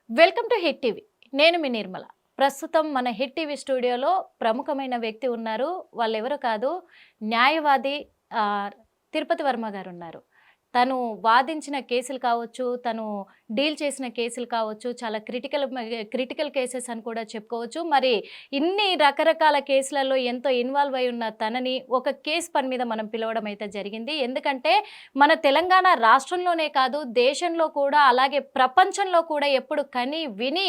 Welcome to hit TV. నేను మీ నిర్మల. ప్రస్తుతం మన హిట్ టీవీ స్టూడియోలో ప్రముఖమైన వ్యక్తి ఉన్నారు. వాళ్ళెవరో కాదు, న్యాయవాది తిరుపతి వర్మ గారు ఉన్నారు. తను వాదించిన కేసులు కావచ్చు, తను డీల్ చేసిన కేసులు కావచ్చు, చాలా క్రిటికల్ కేసెస్ అని కూడా చెప్పుకోవచ్చు. మరి ఇన్ని రకరకాల కేసులలో ఎంతో ఇన్వాల్వ్ అయి ఉన్న తనని ఒక కేసు పని మీద మనం పిలవడం అయితే జరిగింది. ఎందుకంటే మన తెలంగాణ రాష్ట్రంలోనే కాదు, దేశంలో కూడా, అలాగే ప్రపంచంలో కూడా ఎప్పుడు కని విని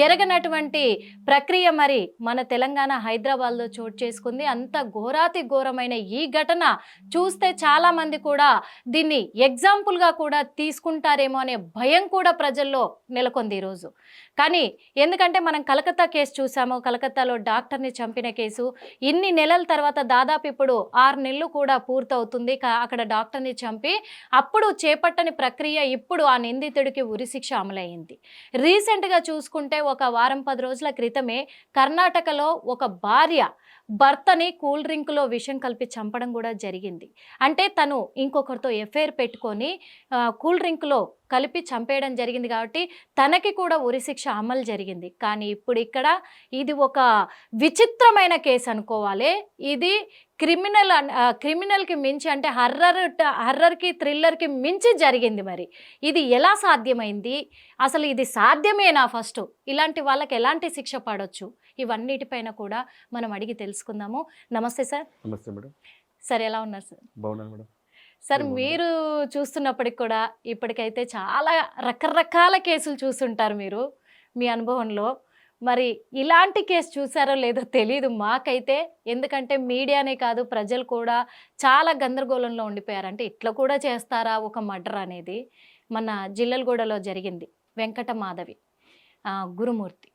ఎరగనటువంటి ప్రక్రియ మరి మన తెలంగాణ హైదరాబాద్లో చోటు చేసుకుంది. అంత ఘోరాతి ఘోరమైన ఈ ఘటన చూస్తే చాలామంది కూడా దీన్ని ఎగ్జాంపుల్గా కూడా తీసుకుంటారేమో అనే భయం కూడా ప్రజల్లో నెలకొంది ఈరోజు. కానీ ఎందుకంటే మనం కలకత్తా కేసు చూసాము. కలకత్తాలో డాక్టర్ని చంపిన కేసు ఇన్ని నెలల తర్వాత దాదాపు ఇప్పుడు 6 నెలలు కూడా పూర్తవుతుంది. అక్కడ డాక్టర్ని చంపి అప్పుడు చేపట్టని ప్రక్రియ ఇప్పుడు ఆ నిందితుడికి ఉరిశిక్ష అమలైంది. రీసెంట్గా చూసుకుంటే ఒక వారం 10 రోజుల క్రితమే కర్ణాటకలో ఒక భార్య భర్తని కూల్ డ్రింక్లో విషం కలిపి చంపడం కూడా జరిగింది. అంటే తను ఇంకొకరితో ఎఫ్ఐఆర్ పెట్టుకొని కూల్ డ్రింక్లో కలిపి చంపేయడం జరిగింది కాబట్టి తనకి కూడా ఉరిశిక్ష అమలు జరిగింది. కానీ ఇప్పుడు ఇక్కడ ఇది ఒక విచిత్రమైన కేసు అనుకోవాలి. ఇది క్రిమినల్కి మించి, అంటే హర్రర్కి థ్రిల్లర్కి మించి జరిగింది. మరి ఇది ఎలా సాధ్యమైంది? అసలు ఇది సాధ్యమేనా? ఫస్ట్ ఇలాంటి వాళ్ళకి ఎలాంటి శిక్ష పడవచ్చు? ఇవన్నిటిపైన కూడా మనం అడిగి తెలుసుకుందాము. నమస్తే సార్. నమస్తే మేడం. సార్ ఎలా ఉన్నారు సార్? బాగున్నాను మేడం. సార్, మీరు చూస్తున్నప్పటికి కూడా ఇప్పటికైతే చాలా రకరకాల కేసులు చూస్తుంటారు మీరు మీ అనుభవంలో. మరి ఇలాంటి కేసు చూసారో లేదో తెలియదు మాకైతే. ఎందుకంటే మీడియానే కాదు, ప్రజలు కూడా చాలా గందరగోళంలో ఉండిపోయారు. అంటే ఇట్లా కూడా చేస్తారా ఒక మర్డర్ అనేది? మన జిల్లలగూడలో జరిగింది. వెంకట మాధవి, గురుమూర్తి.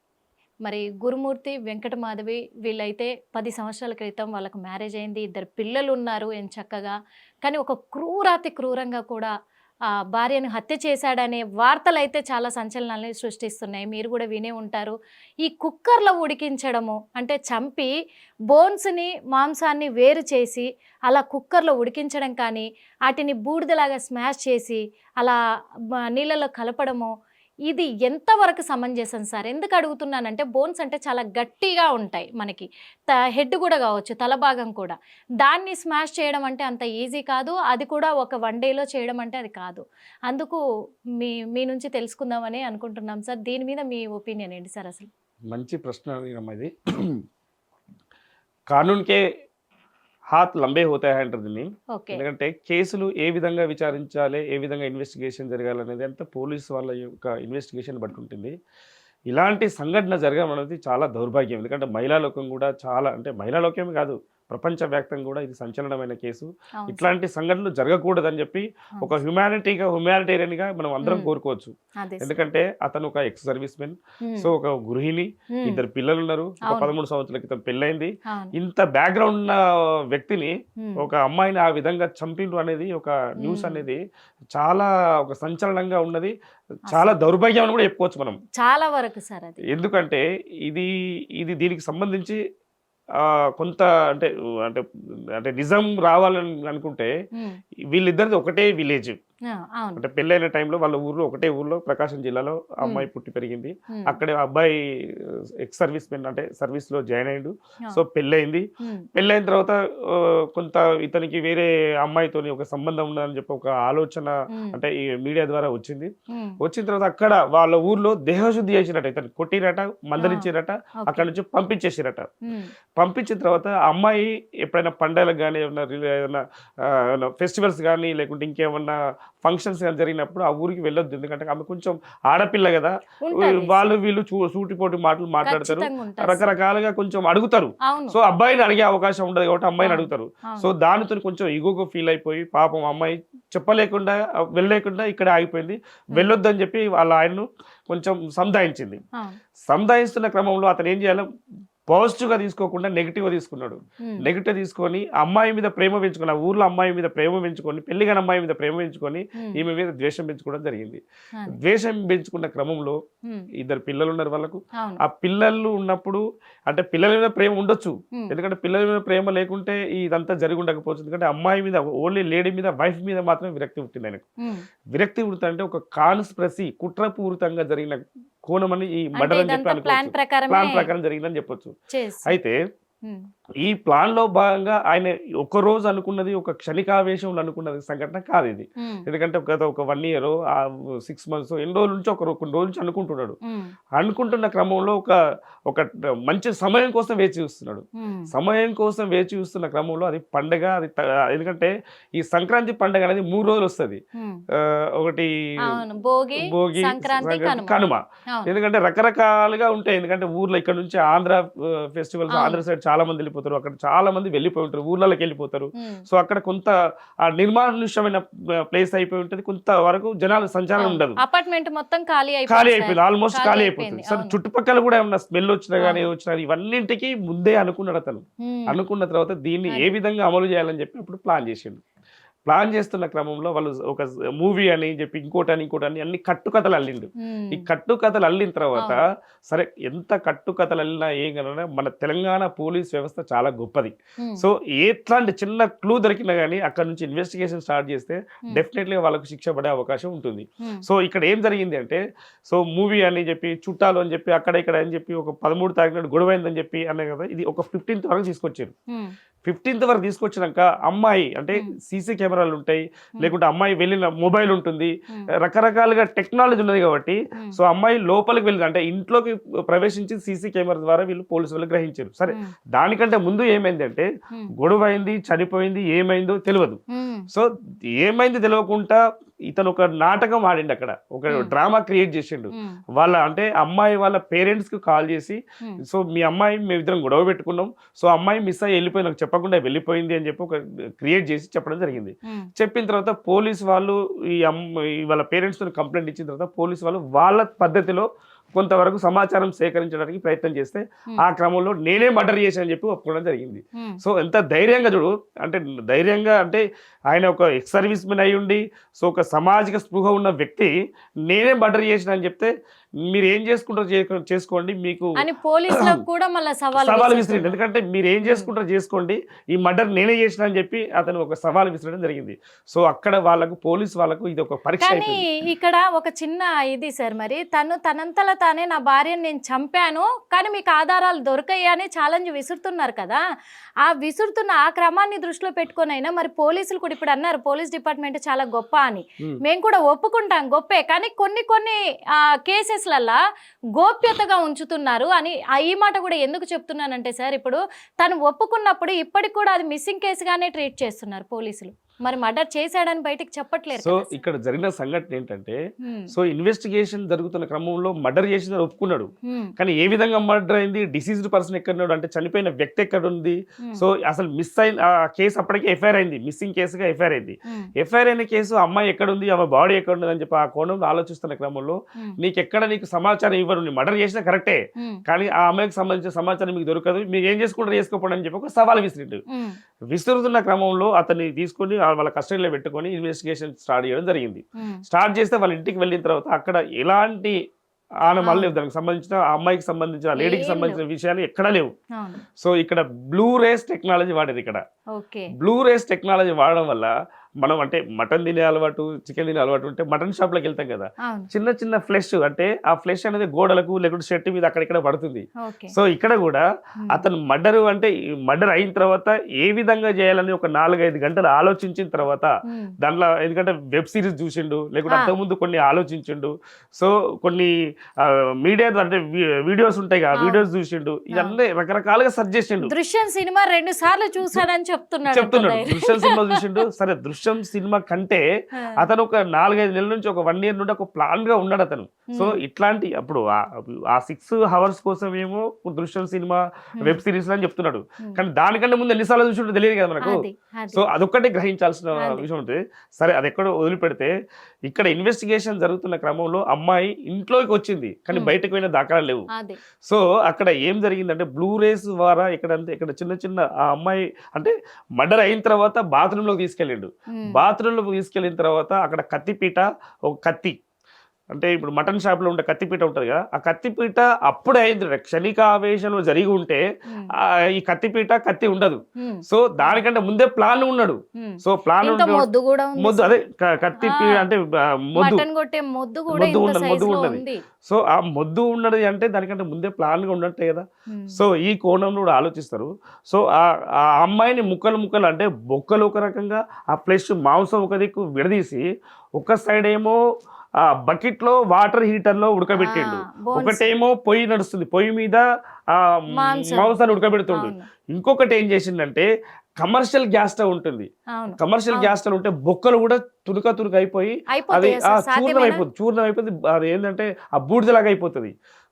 మరి గురుమూర్తి, వెంకట మాధవి వీళ్ళైతే 10 సంవత్సరాల క్రితం వాళ్ళకు మ్యారేజ్ అయింది. 2 పిల్లలు ఉన్నారు చక్కగా. కానీ ఒక క్రూరాతి క్రూరంగా కూడా భార్యను హత్య చేశాడనే వార్తలు అయితే చాలా సంచలనాన్ని సృష్టిస్తున్నాయి. మీరు కూడా వినే ఉంటారు. ఈ కుక్కర్లో ఉడికించడము, అంటే చంపి బోన్స్ని మాంసాన్ని వేరు చేసి అలా కుక్కర్లో ఉడికించడం, కానీ వాటిని బూడిదలాగా స్మాష్ చేసి అలా నీళ్ళలో కలపడము, ఇది ఎంతవరకు సమంజసం సార్? ఎందుకు అడుగుతున్నానంటే బోన్స్ అంటే చాలా గట్టిగా ఉంటాయి మనకి. హెడ్ కూడా కావచ్చు, తల భాగం కూడా. దాన్ని స్మాష్ చేయడం అంటే అంత ఈజీ కాదు. అది కూడా ఒక 1 డేలో చేయడం అంటే అది కాదు. అందుకు మీ నుంచి తెలుసుకుందామని అనుకుంటున్నాం సార్. దీని మీద మీ ఒపీనియన్ ఏంటి సార్? అసలు మంచి ప్రశ్న అడిగినమ్మా ఇది. కానూన్కే హాత్ లంబే హోతా హై అంటారు దీన్ని. ఎందుకంటే కేసులు ఏ విధంగా విచారించాలి, ఏ విధంగా ఇన్వెస్టిగేషన్ జరగాలనేది అంతా పోలీసు వాళ్ళ యొక్క ఇన్వెస్టిగేషన్ బట్టి ఉంటుంది. ఇలాంటి సంఘటన జరగడం అనేది చాలా దౌర్భాగ్యం. ఎందుకంటే మహిళా లోకం కూడా చాలా, అంటే మహిళా లోకమే కాదు, ప్రపంచవ్యాప్తంగా కూడా ఇది సంచలనమైన కేసు. ఇట్లాంటి సంఘటనలు జరగకూడదని చెప్పి ఒక హ్యుమానిటేరియన్గా మనం అందరం కోరుకోవచ్చు. ఎందుకంటే అతను ఒక ఎక్స్ సర్వీస్ మెన్, సో ఒక గృహిణి, 2 పిల్లలు ఉన్నారు, ఒక 13 సంవత్సరాల క్రితం పెళ్ళైంది. ఇంత బ్యాక్గ్రౌండ్ ఉన్న వ్యక్తిని, ఒక అమ్మాయిని ఆ విధంగా చంపిండ్రు అనేది ఒక న్యూస్ అనేది చాలా ఒక సంచలనంగా ఉన్నది. చాలా దౌర్భాగ్యం అని కూడా చెప్పుకోవచ్చు మనం చాలా వరకు సార్. ఎందుకంటే ఇది దీనికి సంబంధించి కొంత అంటే అంటే అంటే నిజం రావాలని అనుకుంటే వీళ్ళిద్దరిది ఒకటే విలేజ్. అంటే పెళ్ళైన టైంలో వాళ్ళ ఊర్లో, ఒకటే ఊర్లో, ప్రకాశం జిల్లాలో అమ్మాయి పుట్టి పెరిగింది. అక్కడే అబ్బాయి ఎక్స్ సర్వీస్ మెన్, అంటే సర్వీస్ లో జాయిన్ అయ్యిండు. సో పెళ్ళయింది. పెళ్ళైన తర్వాత కొంత ఇతనికి వేరే అమ్మాయితోని ఒక సంబంధం ఉన్నదని చెప్పి ఒక ఆలోచన అంటే ఈ మీడియా ద్వారా వచ్చింది. వచ్చిన తర్వాత అక్కడ వాళ్ళ ఊర్లో దేహశుద్ధి చేసిరట, ఇతను కొట్టిరట, మందలించిరట, అక్కడ నుంచి పంపించేసిరట. పంపించిన తర్వాత అమ్మాయి ఎప్పుడైనా పండుగలకు కానీ, ఏమన్నా ఫెస్టివల్స్ కానీ, లేకుంటే ఇంకేమన్నా ఫంక్షన్స్ కానీ జరిగినప్పుడు ఆ ఊరికి వెళ్ళొద్దు. ఎందుకంటే ఆమె కొంచెం ఆడపిల్ల కదా, వీళ్ళు సూటిపోటి మాటలు మాట్లాడతారు, రకరకాలుగా కొంచెం అడుగుతారు. సో అబ్బాయిని అడిగే అవకాశం ఉండదు కాబట్టి అమ్మాయిని అడుగుతారు. సో దానితో కొంచెం ఈగోగా ఫీల్ అయిపోయి పాపం అమ్మాయి చెప్పలేకుండా వెళ్ళలేకుండా ఇక్కడే ఆగిపోయింది. వెళ్ళొద్దని చెప్పి వాళ్ళ ఆయన్ను కొంచెం సంధాయించింది. సంధాయిస్తున్న క్రమంలో అతను ఏం చేయాలి, పాజిటివ్గా తీసుకోకుండా నెగిటివ్గా తీసుకున్నాడు. నెగిటివ్ తీసుకొని అమ్మాయి మీద ప్రేమ పెంచుకొని, ఆ ఊర్లో అమ్మాయి మీద ప్రేమ పెంచుకొని, పెళ్లిగాని అమ్మాయి మీద ప్రేమ పెంచుకొని ఈమె మీద ద్వేషం పెంచుకోవడం జరిగింది. ద్వేషం పెంచుకున్న క్రమంలో 2 పిల్లలు ఉన్నారు వాళ్ళకు. ఆ పిల్లలు ఉన్నప్పుడు అంటే పిల్లల మీద ప్రేమ ఉండొచ్చు, ఎందుకంటే పిల్లల మీద ప్రేమ లేకుంటే ఇదంతా జరిగి ఉండకపోవచ్చు. ఎందుకంటే అమ్మాయి మీద, ఓన్లీ లేడీ మీద, వైఫ్ మీద మాత్రమే విరక్తి పుట్టింది ఆయనకు. విరక్తి పుడుతుంటే ఒక కాన్స్పిరసీ, కుట్రపూరితంగా జరిగిన కోణం అని ఈ అంటే మర్డర్ అని చెప్పి ఇదంతా ప్లాన్ అనుకోవచ్చు. ప్రకారమే ప్లాన్ ప్రకారం జరిగిందని చెప్పొచ్చు. చేసి అయితే ఉమ్, ఈ ప్లాన్ లో భాగంగా ఆయన ఒక రోజు అనుకున్నది, ఒక క్షణికావేశంలో అనుకున్నది సంఘటన కాదు ఇది. ఉమ్, ఎందుకంటే గత ఒక 1 year 6 months ఎన్ని రోజుల నుంచి కొన్ని రోజుల నుంచి అనుకుంటున్నాడు. ఉమ్, అనుకుంటున్న క్రమంలో ఒక ఒక మంచి సమయం కోసం వేచి చూస్తున్నాడు. ఉమ్, సమయం కోసం వేచి చూస్తున్న క్రమంలో అది పండగ, ఎందుకంటే ఈ సంక్రాంతి పండగ అనేది 3 రోజులు వస్తుంది. ఉమ్. ఒకటి అవును, భోగి భోగి, సంక్రాంతి కనుమ కనుమ. అవును ఎందుకంటే రకరకాలుగా ఉంటాయి. ఎందుకంటే ఊర్లో ఇక్కడ నుంచి ఆంధ్ర ఫెస్టివల్స్, అవును. ఆంధ్ర సైడ్ చాలా మంది వెళ్ళిపోతారు, అక్కడ చాలా మంది వెళ్ళిపోయి ఉంటారు, ఊర్లలోకి వెళ్ళిపోతారు. ఉమ్, సో అక్కడ కొంత ఆ నిర్మానుష్యమైన ప్లేస్ అయిపోయి ఉంటుంది, కొంత వరకు జనాల సంచారం అవును. ఉండదు, అపార్ట్మెంట్ మొత్తం ఖాళీ ఖాళీ అయిపోయింది సార్. అయిపోయింది, ఆల్మోస్ట్ ఖాళీ ఖాళీ అయిపోయింది, అయిపోతుంది. సరే అవును. చుట్టుపక్కల కూడా ఏమన్నా స్మెల్ వచ్చినా కానీ అవును. వచ్చినా ఇవన్నింటికి ముందే అనుకున్నాడు అతను. ఉమ్, అనుకున్న తర్వాత దీన్ని ఏ అది. విధంగా అమలు చేయాలని చెప్పి ఇప్పుడు ప్లాన్ చేసిండు. ప్లాన్ చేస్తున్న క్రమంలో వాళ్ళు ఒక మూవీ అని చెప్పి ఇంకోటని అన్ని కట్టుకథలు అల్లిండు. ఉమ్, ఈ కట్టుకథలు అల్లిన తర్వాత అవును. సరే ఎంత కట్టుకథలు అల్లినా ఏం కన్నా మన తెలంగాణ పోలీస్ వ్యవస్థ చాలా గొప్పది. ఉమ్, సో ఎట్లాంటి చిన్న క్లూ దొరికినా కానీ అక్కడ నుంచి ఇన్వెస్టిగేషన్ స్టార్ట్ చేస్తే ఉమ్, డెఫినెట్లీగా వాళ్ళకు శిక్ష పడే అవకాశం ఉంటుంది. ఉమ్, సో ఇక్కడ ఏం జరిగింది అంటే, సో మూవీ అని చెప్పి చుట్టాలు అని చెప్పి అక్కడ ఇక్కడ అని చెప్పి ఒక 13 తారీఖు నాడు గొడవ అయిందని చెప్పి అనే కదా, ఇది ఒక 15th వరకు తీసుకొచ్చారు. ఉమ్, 15th వరకు తీసుకొచ్చినాక అమ్మాయి అంటే సీసీ కెమెరాలు ఉంటాయి, లేకుంటే అమ్మాయి వెళ్ళిన మొబైల్ ఉంటుంది, ఉమ్, రకరకాలుగా టెక్నాలజీ ఉన్నది కాబట్టి ఉమ్, సో అమ్మాయి లోపలికి వెళ్ళింది అంటే ఇంట్లోకి ప్రవేశించి సీసీ కెమెరా ద్వారా వీళ్ళు పోలీసు వాళ్ళు గ్రహించారు. సరే ఉమ్, దానికంటే ముందు ఏమైందంటే ఉమ్, గొడవ అయింది, చనిపోయింది, ఏమైందో తెలియదు. ఉమ్, సో ఏమైంది తెలియకుండా ఇతను ఒక నాటకం ఆడిండు, అక్కడ ఒక డ్రామా క్రియేట్ చేసిండు. ఉమ్, వాళ్ళ అంటే అమ్మాయి వాళ్ళ పేరెంట్స్కి కాల్ చేసి, ఉమ్, సో మీ అమ్మాయి మేమిద్దరం గొడవ పెట్టుకున్నాం, సో అమ్మాయి మిస్ అయ్యి వెళ్ళిపోయి నాకు చెప్పకుండా వెళ్ళిపోయింది అని చెప్పి ఒక క్రియేట్ చేసి చెప్పడం జరిగింది. ఉమ్, చెప్పిన తర్వాత పోలీస్ వాళ్ళు వాళ్ళ పేరెంట్స్తో కంప్లైంట్ ఇచ్చిన తర్వాత పోలీస్ వాళ్ళు వాళ్ళ పద్ధతిలో కొంతవరకు సమాచారం సేకరించడానికి ప్రయత్నం చేస్తే ఆ క్రమంలో నేనే మర్డర్ చేశానని చెప్పి ఒప్పుకోవడం జరిగింది. ఉమ్, సో ఎంత ధైర్యంగా చూడు, అంటే ధైర్యంగా అంటే ఆయన ఒక ఎక్స్ సర్వీస్ మెన్ అయి ఉండి, సో ఒక సామాజిక స్పృహ ఉన్న వ్యక్తి నేనే మర్డర్ చేసిన అని చెప్తే మీరు ఏం చేసుకుంటారో చేసుకోండి, మీకు అని పోలీసులకు కూడా మళ్ళీ సవాల్ సవాల్ విసిరింది. ఎందుకంటే మీరు ఏం చేసుకుంటారో చేసుకోండి, ఈ మర్డర్ నేనే చేసిన అని చెప్పి అతను ఒక సవాల్ విసిరడం జరిగింది. సో అక్కడ వాళ్ళకు పోలీస్ వాళ్ళకు ఇది ఒక పరీక్ష కానీ అయిపోయింది. ఇక్కడ ఒక చిన్న ఇది సార్, మరి తనంతలా తానే నా భార్యను నేను చంపాను కానీ మీకు ఆధారాలు దొరకాయి అని ఛాలెంజ్ విసురుతున్నారు కదా, ఆ విసురుతున్న ఆ క్రమాన్ని దృష్టిలో పెట్టుకొని అయినా మరి పోలీసులు కూడా ఇప్పుడు అన్నారు పోలీస్ డిపార్ట్మెంట్ చాలా గొప్ప అని, మేము కూడా ఒప్పుకుంటాం గొప్పే, కానీ కొన్ని కేసెస్లల్లా గోప్యతగా ఉంచుతున్నారు అని ఈ మాట కూడా ఎందుకు చెప్తున్నానంటే సార్, ఇప్పుడు తను ఒప్పుకున్నప్పుడు ఇప్పటికి కూడా అది మిస్సింగ్ కేసుగానే ట్రీట్ చేస్తున్నారు పోలీసులు, మరి మర్డర్ చేశాడని బయటికి చెప్పట్లేదు సో కదా సార్. ఇక్కడ జరిగిన సంఘటన ఏంటంటే, హ్మ్. సో ఇన్వెస్టిగేషన్ జరుగుతున్న క్రమంలో మర్డర్ చేసిందని ఒప్పుకున్నాడు, హ్మ్. కానీ ఏ విధంగా మర్డర్ అయింది, డిసీజ్డ్ పర్సన్ ఎక్కడున్నాడు అంటే చనిపోయిన వ్యక్తి ఎక్కడ ఉంది, హ్మ్. సో అసలు మిస్ అయిన ఆ కేసు అప్పటికే ఎఫ్ఐఆర్ అయింది, మిస్సింగ్ కేసుగా ఎఫ్ఐఆర్ అయింది. హ్మ్. ఎఫ్ఐఆర్ అయిన కేసు అమ్మాయి ఎక్కడ ఉంది, ఆమె బాడీ ఎక్కడ ఉంది అని చెప్పి ఆ కోణంలో ఆలోచిస్తున్న క్రమంలో హ్మ్. నీకు సమాచారం ఇవ్వరు, నీ మర్డర్ చేసినా కరెక్టే, హ్మ్. కానీ ఆ అమ్మాయికి సంబంధించిన సమాచారం మీకు దొరకదు, మీరు ఏం చేసుకుంటారు చేసుకోండి అని చెప్పి ఒక సవాల్ విసిరిండు. హ్మ్. విసురుతున్న క్రమంలో అతన్ని తీసుకొని వాళ్ళ కస్టడీలో పెట్టుకొని ఇన్వెస్టిగేషన్ స్టార్ట్ చేయడం జరిగింది. హ్మ్. స్టార్ట్ చేస్తే వాళ్ళ ఇంటికి వెళ్ళిన తర్వాత అక్కడ ఎలాంటి ఆనమాలు లేవు, అవును. దానికి సంబంధించిన ఆ అమ్మాయికి సంబంధించిన లేడీకి ఏం సంబంధించిన విషయాలు ఎక్కడా లేవు. అవును. సో ఇక్కడ బ్లూ రేస్ టెక్నాలజీ వాడేది. ఇక్కడ ఓకే. బ్లూ రేస్ టెక్నాలజీ వాడడం వల్ల మనం అంటే మటన్ తినే అలవాటు, చికెన్ తినే అలవాటు ఉంటే మటన్ షాప్లోకి వెళ్తాం కదా, అవును. చిన్న చిన్న ఫ్లెష్ అంటే ఆ ఫ్లెష్ అనేది గోడలకు లేకుంటే షర్ట్ మీద అక్కడిక్కడ పడుతుంది. ఓకే. సో ఇక్కడ కూడా హ్మ్. అతను మర్డర్ అయిన తర్వాత ఏ విధంగా చేయాలని ఒక 4-5 గంటలు ఆలోచించిన తర్వాత హ్మ్. దాంట్లో, ఎందుకంటే వెబ్ సిరీస్ చూసిండు, లేకుంటే అంతకుముందు కొన్ని ఆలోచించిండు, సో కొన్ని మీడియా అంటే వీడియోస్ ఉంటాయి కదా, వీడియోస్ చూసిండు, ఇవన్నీ రకరకాలుగా సెర్చ్ చేసిండు. దృశ్యం సినిమా 2 సార్లు చూసాడని చెప్తున్నాడు. దృశ్యం సినిమా చూసిండు. సరే దృశ్యం సినిమా కంటే అతను ఒక 4-5 నెలల నుంచి ఒక 1 year నుండి ఒక ప్లాన్ గా ఉన్నాడు అతను. సో ఇట్లాంటి అప్పుడు ఆ 6 hours కోసం ఏమో దృశ్యం సినిమా వెబ్ సిరీస్ అని చెప్తున్నాడు, కానీ దానికంటే ముందు ఎన్నిసార్లు చూసిండో తెలియదు కదా మనకు. సో అదొక్కటే గ్రహించాల్సిన విషయం ఉంటుంది. సరే అది ఎక్కడో వదిలిపెడితే ఇక్కడ ఇన్వెస్టిగేషన్ జరుగుతున్న క్రమంలో అమ్మాయి ఇంట్లోకి వచ్చింది కానీ బయటకు పోయిన దాఖలాలు లేవు. సో అక్కడ ఏం జరిగిందంటే బ్లూ రేస్ ద్వారా ఇక్కడ చిన్న చిన్న ఆ అమ్మాయి అంటే మర్డర్ అయిన తర్వాత బాత్రూంలోకి తీసుకెళ్ళిండు. బాత్రూంలోకి తీసుకెళ్ళిన తర్వాత అక్కడ కత్తిపీట, ఒక కత్తి అంటే ఇప్పుడు మటన్ షాప్ లో ఉండే కత్తిపీట ఉంటది కదా, ఆ కత్తిపీట అప్పుడే అయింది క్షణిక ఆవేశంలో జరిగి ఉంటే ఈ కత్తి ఉండదు. సో దానికంటే ముందే ప్లాన్ ఉన్నాడు. సో ప్లాన్ మొద్దు కూడా ఉంది మొద్దు అదే కత్తి అంటే మొద్దు మటన్ కొట్టే మొద్దు కూడా మొద్దు ఇంత ఉండదు, మొద్దు size లో ఉండదు. ఉంది. సో ఆ మొద్దు ఉన్నది అంటే దానికంటే ముందే ప్లాన్ గా ఉన్నట్టే కదా. సో ఈ కోణంలో కూడా ఆలోచిస్తారు. సో ఆ అమ్మాయిని ముక్కలు అంటే బొక్కలు ఒక రకంగా, ఆ ఫ్లెష్ మాంసం ఒక దిక్కు విడదీసి ఒక సైడ్ ఏమో ఆ బకెట్ లో వాటర్ హీటర్ లో ఉడకబెట్టిండు, ఒకటేమో పొయ్యి నడుస్తుంది, పొయ్యి మీద ఆ మాంసాన్ని ఉడకబెడుతుండు. ఇంకొకటి ఏం చేసిందంటే కమర్షియల్ గ్యాస్ స్టవ్ ఉంటుంది, కమర్షియల్ గ్యాస్ స్టవ్ ఉంటే బొక్కలు కూడా తునక అయిపోయి అది చూర్ణం అయిపోతుంది. అది ఏంటంటే ఆ బూడిదలాగా అయిపోతుంది.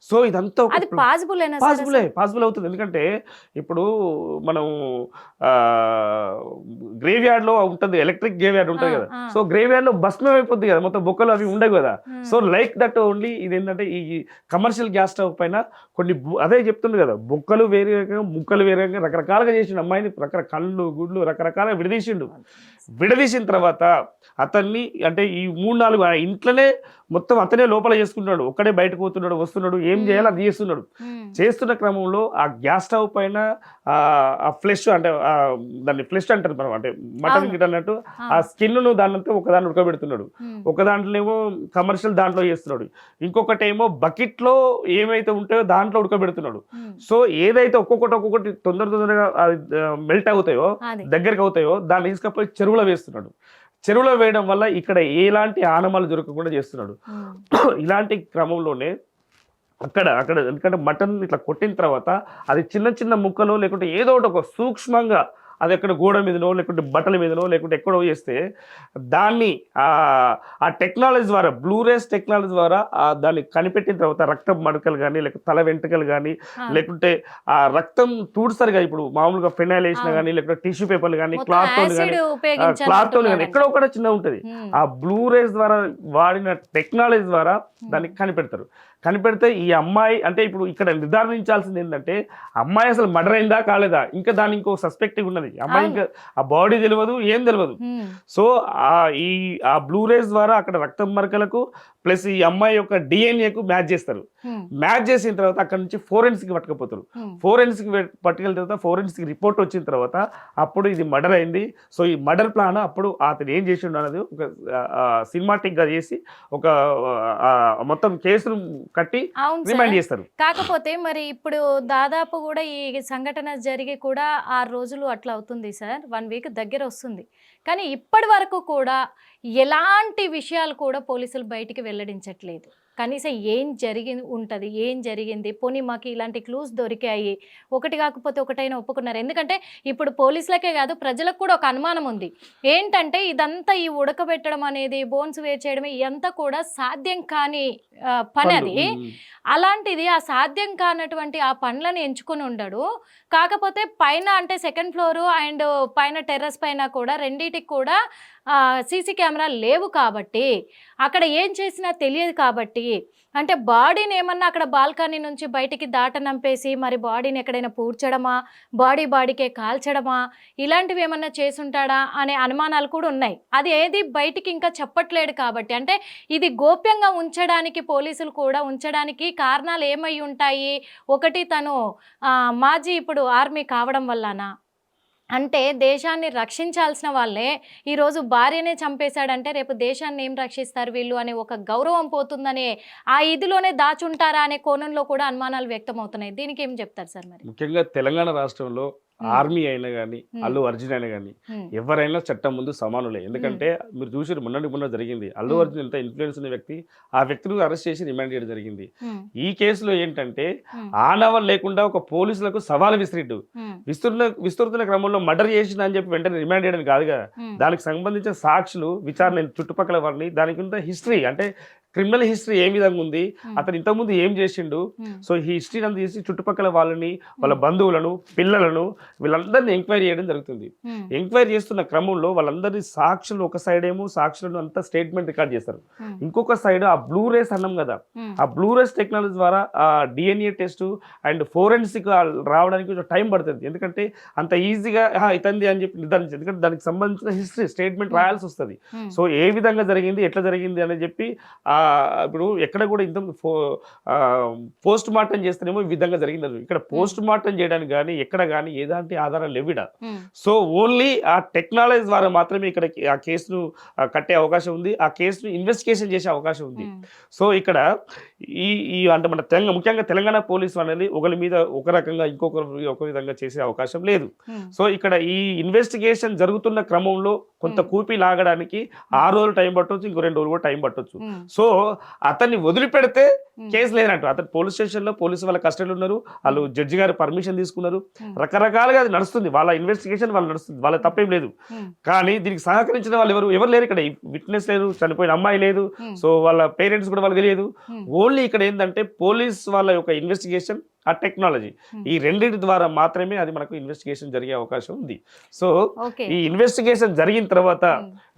సో ఇదంతా పాసిబుల్ అవుతుంది. ఎందుకంటే ఇప్పుడు మనం గ్రేవ్ యార్డ్ లో ఉంటుంది, ఎలక్ట్రిక్ గ్రేవ్ యార్డ్ ఉంటుంది కదా. సో గ్రేవ్ యార్డ్ లో భస్మం అయిపోతుంది కదా, మొత్తం బొక్కలు అవి ఉండవు కదా. సో లైక్ దట్ ఓన్లీ ఇది ఏంటంటే ఈ కమర్షియల్ గ్యాస్ స్టవ్ పైన కొన్ని అదే చెప్తుంది కదా, బొక్కలు వేరే రకంగా ముక్కలు వేరే రకంగా రకరకాలుగా చేసిండు. అమ్మాయిని కళ్ళు గుడ్లు రకరకాలుగా విడదీసిన తర్వాత అతన్ని అంటే ఈ 3-4 ఇంట్లోనే మొత్తం అతనే లోపల చేసుకుంటున్నాడు, ఒక్కడే బయటకు పోతున్నాడు, వస్తున్నాడు, ఏం చేయాలో అది చేస్తున్నాడు. చేస్తున్న క్రమంలో ఆ గ్యాస్ స్టవ్ పైన ఆ ఫ్లెష్ అంటే దాన్ని ఫ్లెష్ అంటారు మనం, అంటే మటన్ గిట్ అన్నట్టు ఆ స్కిన్ ను దానంతా ఒకదాన్ని ఉడకబెడుతున్నాడు, ఒక దాంట్లో ఏమో కమర్షియల్ దాంట్లో చేస్తున్నాడు, ఇంకొకటి ఏమో బకెట్ లో ఏమైతే ఉంటాయో దాంట్లో ఉడకబెడుతున్నాడు. సో ఏదైతే ఒక్కొక్కటి తొందరగా మెల్ట్ అవుతాయో, దగ్గరకు అవుతాయో దాన్ని తీసుకపోయి చెరువులో వేస్తున్నాడు. చెరువులో వేయడం వల్ల ఇక్కడ ఎలాంటి ఆనమాలు దొరకకుండా చేస్తున్నాడు. ఇలాంటి క్రమంలోనే అక్కడ ఎందుకంటే మటన్ ఇట్లా కొట్టిన తర్వాత అది చిన్న ముక్కలు లేకుంటే ఏదో ఒకటి ఒక సూక్ష్మంగా అది ఎక్కడ గోడ మీదనో లేకుంటే బట్టల మీదనో లేకుంటే ఎక్కడో చేస్తే దాన్ని ఆ టెక్నాలజీ ద్వారా, బ్లూరేస్ టెక్నాలజీ ద్వారా దాన్ని కనిపెట్టిన తర్వాత రక్తం మడకలు కానీ లేకపోతే తల వెంట్రుకలు కానీ లేకుంటే ఆ రక్తం తూడ్సరిగా ఇప్పుడు మామూలుగా ఫెనాయిల్ వేసినా కానీ లేకపోతే టిష్యూ పేపర్లు కానీ క్లాత్ తోని కానీ ఎక్కడో కూడా చిన్న ఉంటుంది. ఆ బ్లూరేస్ ద్వారా వాడిన టెక్నాలజీ ద్వారా దాన్ని కనిపెడితే ఈ అమ్మాయి అంటే ఇప్పుడు ఇక్కడ నిర్ధారించాల్సింది ఏంటంటే అమ్మాయి అసలు మర్డర్ అయిందా కాలేదా, ఇంకా దాని ఇంకో సస్పెక్టివ్ ఉన్నది. అమ్మాయి ఇంకా ఆ బాడీ తెలియదు, ఏం తెలియదు. సో ఆ బ్లూరేస్ ద్వారా అక్కడ రక్తం మరకలకు ప్లస్ ఈ అమ్మాయి యొక్క డిఎన్ఏకు మ్యాచ్ చేస్తారు. మ్యాచ్ చేసిన తర్వాత అక్కడ నుంచి ఫోరెన్సిక్ పట్టుకపోతారు. ఫోరెన్సిక్ పట్టుకెళ్ళిన తర్వాత ఫోరెన్సిక్ రిపోర్ట్ వచ్చిన తర్వాత అప్పుడు ఇది మర్డర్ అయింది. సో ఈ మర్డర్ ప్లాన్ అప్పుడు అతను ఏం చేసిండు అనేది ఒక సినిమాటిక్ గా చేసి ఒక మొత్తం కేసును కట్టి రిమైండ్ చేస్తారు. కాకపోతే మరి ఇప్పుడు దాదాపు కూడా ఈ సంఘటన జరిగి కూడా 6 రోజులు అట్లా అవుతుంది సార్, 1 వీక్ దగ్గర వస్తుంది. కానీ ఇప్పటి వరకు కూడా ఎలాంటి విషయాలు కూడా పోలీసులు బయటికి వెల్లడించట్లేదు. కనీసం ఏం జరిగింది పోనీ మాకు ఇలాంటి క్లూస్ దొరికాయి, ఒకటి కాకపోతే ఒకటైనా ఒప్పుకున్నారు. ఎందుకంటే ఇప్పుడు పోలీసులకే కాదు ప్రజలకు కూడా ఒక అనుమానం ఉంది ఏంటంటే ఇదంతా ఈ ఉడకబెట్టడం అనేది, బోన్స్ వేర్ చేయడం ఇదంతా కూడా సాధ్యం కాని పని. అది అలాంటిది ఆ సాధ్యం కానటువంటి ఆ పనులను ఎంచుకొని ఉండడు. కాకపోతే పైన అంటే 2nd ఫ్లోర్ అండ్ పైన టెర్రస్ పైన కూడా రెండిటికి కూడా సీసీ కెమెరాలు లేవు కాబట్టి అక్కడ ఏం చేసినా తెలియదు కాబట్టి అంటే బాడీని ఏమన్నా అక్కడ బాల్కనీ నుంచి బయటికి దాటనంపేసి మరి బాడీని ఎక్కడైనా పూడ్చడమా, బాడీకే కాల్చడమా, ఇలాంటివి ఏమన్నా చేసుంటాడా అనే అనుమానాలు కూడా ఉన్నాయి. అది ఏది బయటికి ఇంకా చెప్పట్లేడు కాబట్టి అంటే ఇది గోప్యంగా ఉంచడానికి పోలీసులు కూడా ఉంచడానికి కారణాలు ఏమై ఉంటాయి. ఒకటి తను మాజీ ఇప్పుడు ఆర్మీ కావడం వల్లనా, అంటే దేశాన్ని రక్షించాల్సిన వాళ్ళే ఈరోజు భార్యనే చంపేశాడంటే రేపు దేశాన్ని ఏం రక్షిస్తారు వీళ్ళు అనే ఒక గౌరవం పోతుందనే ఆ ఇదిలోనే దాచుంటారా అనే కోణంలో కూడా అనుమానాలు వ్యక్తమవుతున్నాయి. దీనికి ఏం చెప్తారు సార్? మరి ముఖ్యంగా తెలంగాణ రాష్ట్రంలో ఆర్మీ అయినా కానీ అల్లు అర్జున్ అయినా కానీ ఎవరైనా చట్టం ముందు సమానులే. ఎందుకంటే మీరు చూసి మొన్న జరిగింది, అల్లు అర్జున్ ఎంత ఇన్ఫ్లుయెన్స్ ఉన్న వ్యక్తి, ఆ వ్యక్తిని అరెస్ట్ చేసి రిమాండ్ చేయడం జరిగింది. ఈ కేసులో ఏంటంటే ఆనవాళ్ళు లేకుండా ఒక పోలీసులకు సవాలు విస్తురుతున్న క్రమంలో మర్డర్ చేసిన అని చెప్పి వెంటనే రిమాండ్ చేయడం కాదుగా, దానికి సంబంధించిన సాక్షులు విచారణ చుట్టుపక్కల వారిని, దానికి హిస్టరీ అంటే క్రిమినల్ హిస్టరీ ఏ విధంగా ఉంది, అతను ఇంతకుముందు ఏం చేసిండు, సో ఈ హిస్టరీ అంతా తీసి చుట్టుపక్కల వాళ్ళని, వాళ్ళ బంధువులను, పిల్లలను వీళ్ళందరినీ ఎంక్వైరీ చేయడం జరుగుతుంది. ఎంక్వైరీ చేస్తున్న క్రమంలో వాళ్ళందరి సాక్షులు ఒక సైడ్ ఏమో సాక్షులను అంతా స్టేట్మెంట్ రికార్డ్ చేస్తారు, ఇంకొక సైడ్ ఆ బ్లూరేస్ అన్నాం కదా, ఆ బ్లూరేస్ టెక్నాలజీ ద్వారా ఆ డిఎన్ఏ టెస్ట్ అండ్ ఫోరెన్సిక్ రావడానికి కొంచెం టైం పడుతుంది. ఎందుకంటే అంత ఈజీగా ఇతంది అని చెప్పి నిర్ధారించింది, ఎందుకంటే దానికి సంబంధించిన హిస్టరీ స్టేట్మెంట్ రాయాల్సి వస్తుంది. సో ఏ విధంగా జరిగింది, ఎట్లా జరిగింది అని చెప్పి ఇప్పుడు ఎక్కడ కూడా ఇంత పోస్ట్ మార్టం చేస్తేనేమో ఈ విధంగా జరిగింది. ఇక్కడ పోస్ట్ మార్టం చేయడానికి కానీ ఎక్కడ కానీ ఏదాంటి ఆధారాలు లేవిడ. సో ఓన్లీ ఆ టెక్నాలజీ ద్వారా మాత్రమే ఇక్కడ ఆ కేసును కట్టే అవకాశం ఉంది, ఆ కేసును ఇన్వెస్టిగేషన్ చేసే అవకాశం ఉంది. సో ఇక్కడ ఈ అంటే మన ముఖ్యంగా తెలంగాణ పోలీసు అనేది ఒకరి మీద ఒక రకంగా ఇంకొకరు ఒక విధంగా చేసే అవకాశం లేదు. సో ఇక్కడ ఈ ఇన్వెస్టిగేషన్ జరుగుతున్న క్రమంలో కొంత కూపి లాగడానికి 6 రోజులు టైం పట్టవచ్చు, ఇంకో 2 రోజులు కూడా టైం పట్టవచ్చు. సో అతన్ని వదిలిపెడితే కేసు లేనట్టు. అతను పోలీస్ స్టేషన్లో పోలీసు వాళ్ళ కస్టడీలో ఉన్నారు, వాళ్ళు జడ్జి గారు పర్మిషన్ తీసుకున్నారు, రకరకాలుగా అది నడుస్తుంది, వాళ్ళ ఇన్వెస్టిగేషన్ వాళ్ళు నడుస్తుంది, వాళ్ళ తప్పేం లేదు. కానీ దీనికి సహకరించిన వాళ్ళు ఎవరు లేరు. ఇక్కడ విట్నెస్ లేదు, చనిపోయిన అమ్మాయి లేదు, సో వాళ్ళ పేరెంట్స్ కూడా వాళ్ళకి తెలియదు. ఓన్లీ ఇక్కడ ఏంటంటే పోలీస్ వాళ్ళ యొక్క ఇన్వెస్టిగేషన్, ఆ టెక్నాలజీ, ఈ రెండింటి ద్వారా మాత్రమే అది మనకు ఇన్వెస్టిగేషన్ జరిగే అవకాశం ఉంది. సో ఈ ఇన్వెస్టిగేషన్ జరిగిన తర్వాత